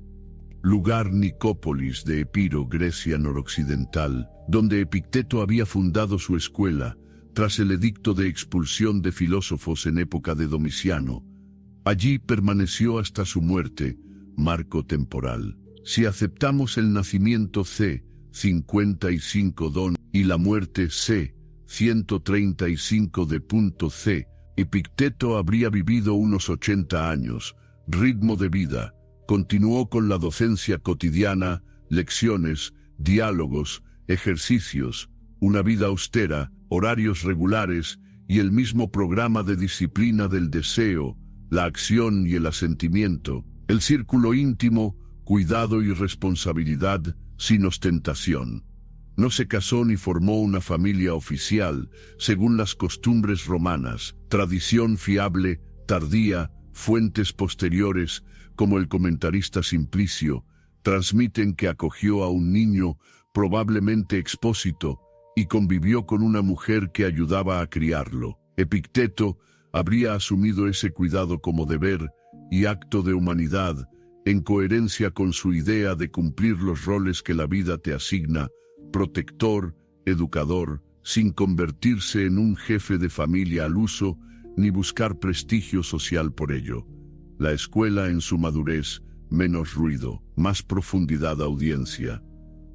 Lugar: Nicópolis de Epiro, Grecia noroccidental, donde Epicteto había fundado su escuela, tras el edicto de expulsión de filósofos en época de Domiciano. Allí permaneció hasta su muerte. Marco temporal. Si aceptamos el nacimiento c. 55 don y la muerte c. 135 d.c., Epicteto habría vivido unos 80 años. Ritmo de vida. Continuó con la docencia cotidiana, lecciones, diálogos, ejercicios, una vida austera, horarios regulares y el mismo programa de disciplina del deseo, la acción y el asentimiento, el círculo íntimo, cuidado y responsabilidad, sin ostentación. No se casó ni formó una familia oficial, según las costumbres romanas, tradición fiable, tardía, fuentes posteriores, como el comentarista Simplicio, transmiten que acogió a un niño, probablemente Expósito, y convivió con una mujer que ayudaba a criarlo. Epicteto habría asumido ese cuidado como deber y acto de humanidad, en coherencia con su idea de cumplir los roles que la vida te asigna: protector, educador, sin convertirse en un jefe de familia al uso, ni buscar prestigio social por ello. La escuela en su madurez: menos ruido, más profundidad, audiencia.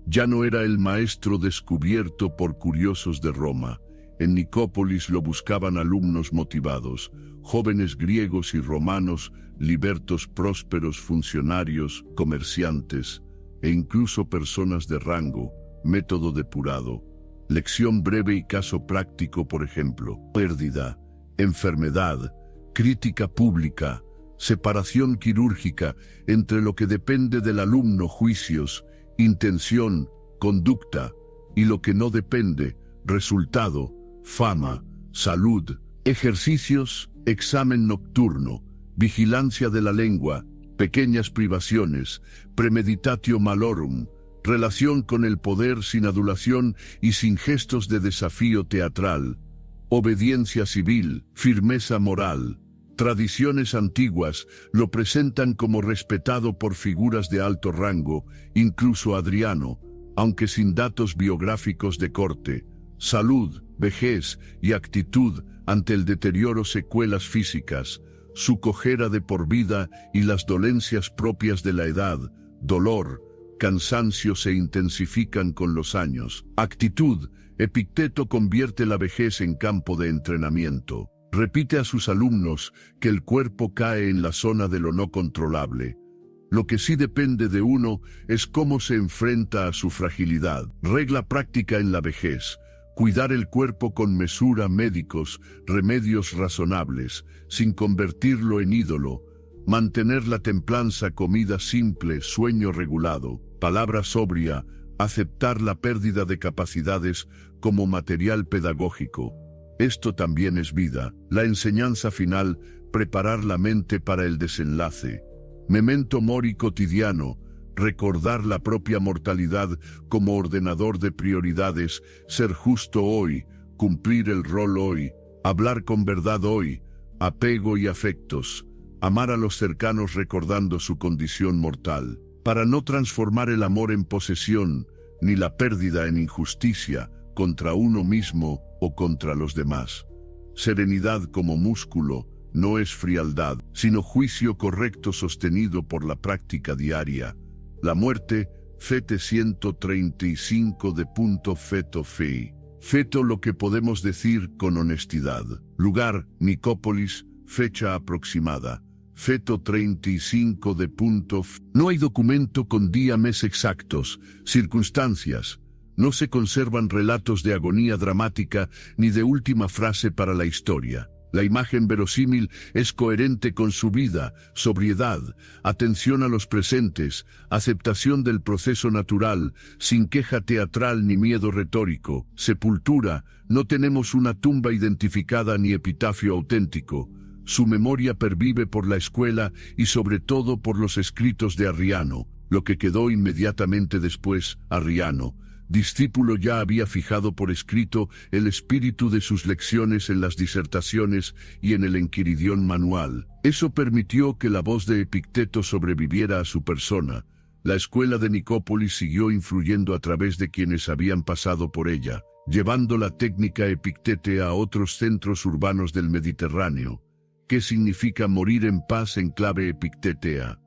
Ya no era el maestro descubierto por curiosos de Roma. En Nicópolis lo buscaban alumnos motivados, jóvenes griegos y romanos, libertos prósperos, funcionarios, comerciantes, e incluso personas de rango. Método depurado. Lección breve y caso práctico, por ejemplo: pérdida, enfermedad, crítica pública, separación quirúrgica entre lo que depende del alumno: juicios, intención, conducta, y lo que no depende: resultado, fama, salud. Ejercicios: examen nocturno, vigilancia de la lengua, pequeñas privaciones, premeditatio malorum, relación con el poder sin adulación y sin gestos de desafío teatral, obediencia civil, firmeza moral. Tradiciones antiguas lo presentan como respetado por figuras de alto rango, incluso Adriano, aunque sin datos biográficos de corte. Salud, vejez y actitud ante el deterioro: secuelas físicas, su cojera de por vida y las dolencias propias de la edad, dolor, cansancio se intensifican con los años. Actitud: Epicteto convierte la vejez en campo de entrenamiento. Repite a sus alumnos que el cuerpo cae en la zona de lo no controlable. Lo que sí depende de uno es cómo se enfrenta a su fragilidad. Regla práctica en la vejez: cuidar el cuerpo con mesura, médicos, remedios razonables, sin convertirlo en ídolo, mantener la templanza, comida simple, sueño regulado, palabra sobria, aceptar la pérdida de capacidades como material pedagógico. Esto también es vida. La enseñanza final: preparar la mente para el desenlace. Memento mori cotidiano: recordar la propia mortalidad como ordenador de prioridades, ser justo hoy, cumplir el rol hoy, hablar con verdad hoy, apego y afectos, amar a los cercanos recordando su condición mortal, para no transformar el amor en posesión, ni la pérdida en injusticia, contra uno mismo o contra los demás. Serenidad como músculo no es frialdad, sino juicio correcto sostenido por la práctica diaria. La muerte, fete 135 de punto feto fei. Feto lo que podemos decir con honestidad. Lugar, Nicópolis, fecha aproximada. Feto 35 de punto f. No hay documento con día, mes exactos, circunstancias. No se conservan relatos de agonía dramática ni de última frase para la historia. La imagen verosímil es coherente con su vida, sobriedad, atención a los presentes, aceptación del proceso natural, sin queja teatral ni miedo retórico. Sepultura: no tenemos una tumba identificada ni epitafio auténtico. Su memoria pervive por la escuela y sobre todo por los escritos de Arriano. Lo que quedó inmediatamente después: Arriano, discípulo, ya había fijado por escrito el espíritu de sus lecciones en las disertaciones y en el Enquiridión manual. Eso permitió que la voz de Epicteto sobreviviera a su persona. La escuela de Nicópolis siguió influyendo a través de quienes habían pasado por ella, llevando la técnica epictétea a otros centros urbanos del Mediterráneo. ¿Qué significa morir en paz en clave epictétea?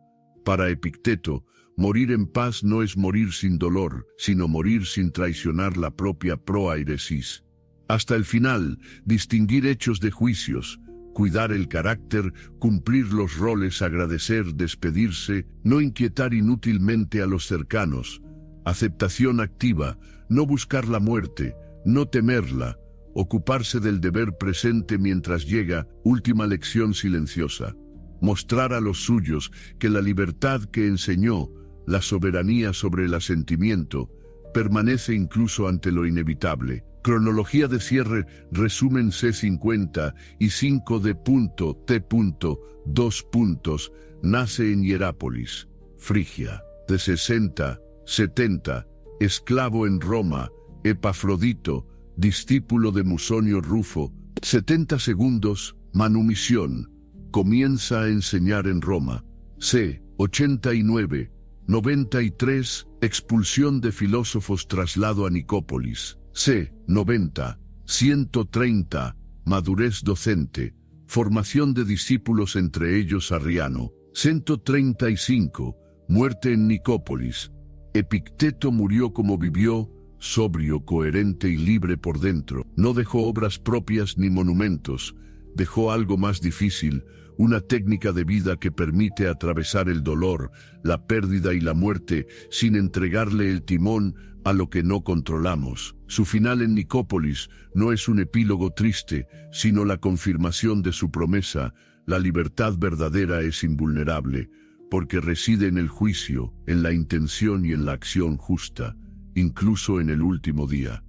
Para Epicteto, morir en paz no es morir sin dolor, sino morir sin traicionar la propia proairesis. Hasta el final, distinguir hechos de juicios, cuidar el carácter, cumplir los roles, agradecer, despedirse, no inquietar inútilmente a los cercanos, aceptación activa, no buscar la muerte, no temerla, ocuparse del deber presente mientras llega, última lección silenciosa. Mostrar a los suyos que la libertad que enseñó, la soberanía sobre el asentimiento, permanece incluso ante lo inevitable. Cronología de cierre, resumen C50 y 5 de punto T. 2 puntos, nace en Hierápolis, Frigia, de 60-70, esclavo en Roma, Epafrodito, discípulo de Musonio Rufo, 70 segundos, manumisión, comienza a enseñar en Roma, C. 89, 93, expulsión de filósofos, traslado a Nicópolis, C. 90, 130, madurez docente, formación de discípulos, entre ellos Arriano, 135, muerte en Nicópolis. Epicteto murió como vivió, sobrio, coherente y libre por dentro. No dejó obras propias ni monumentos, dejó algo más difícil, una técnica de vida que permite atravesar el dolor, la pérdida y la muerte sin entregarle el timón a lo que no controlamos. Su final en Nicópolis no es un epílogo triste, sino la confirmación de su promesa: la libertad verdadera es invulnerable, porque reside en el juicio, en la intención y en la acción justa, incluso en el último día.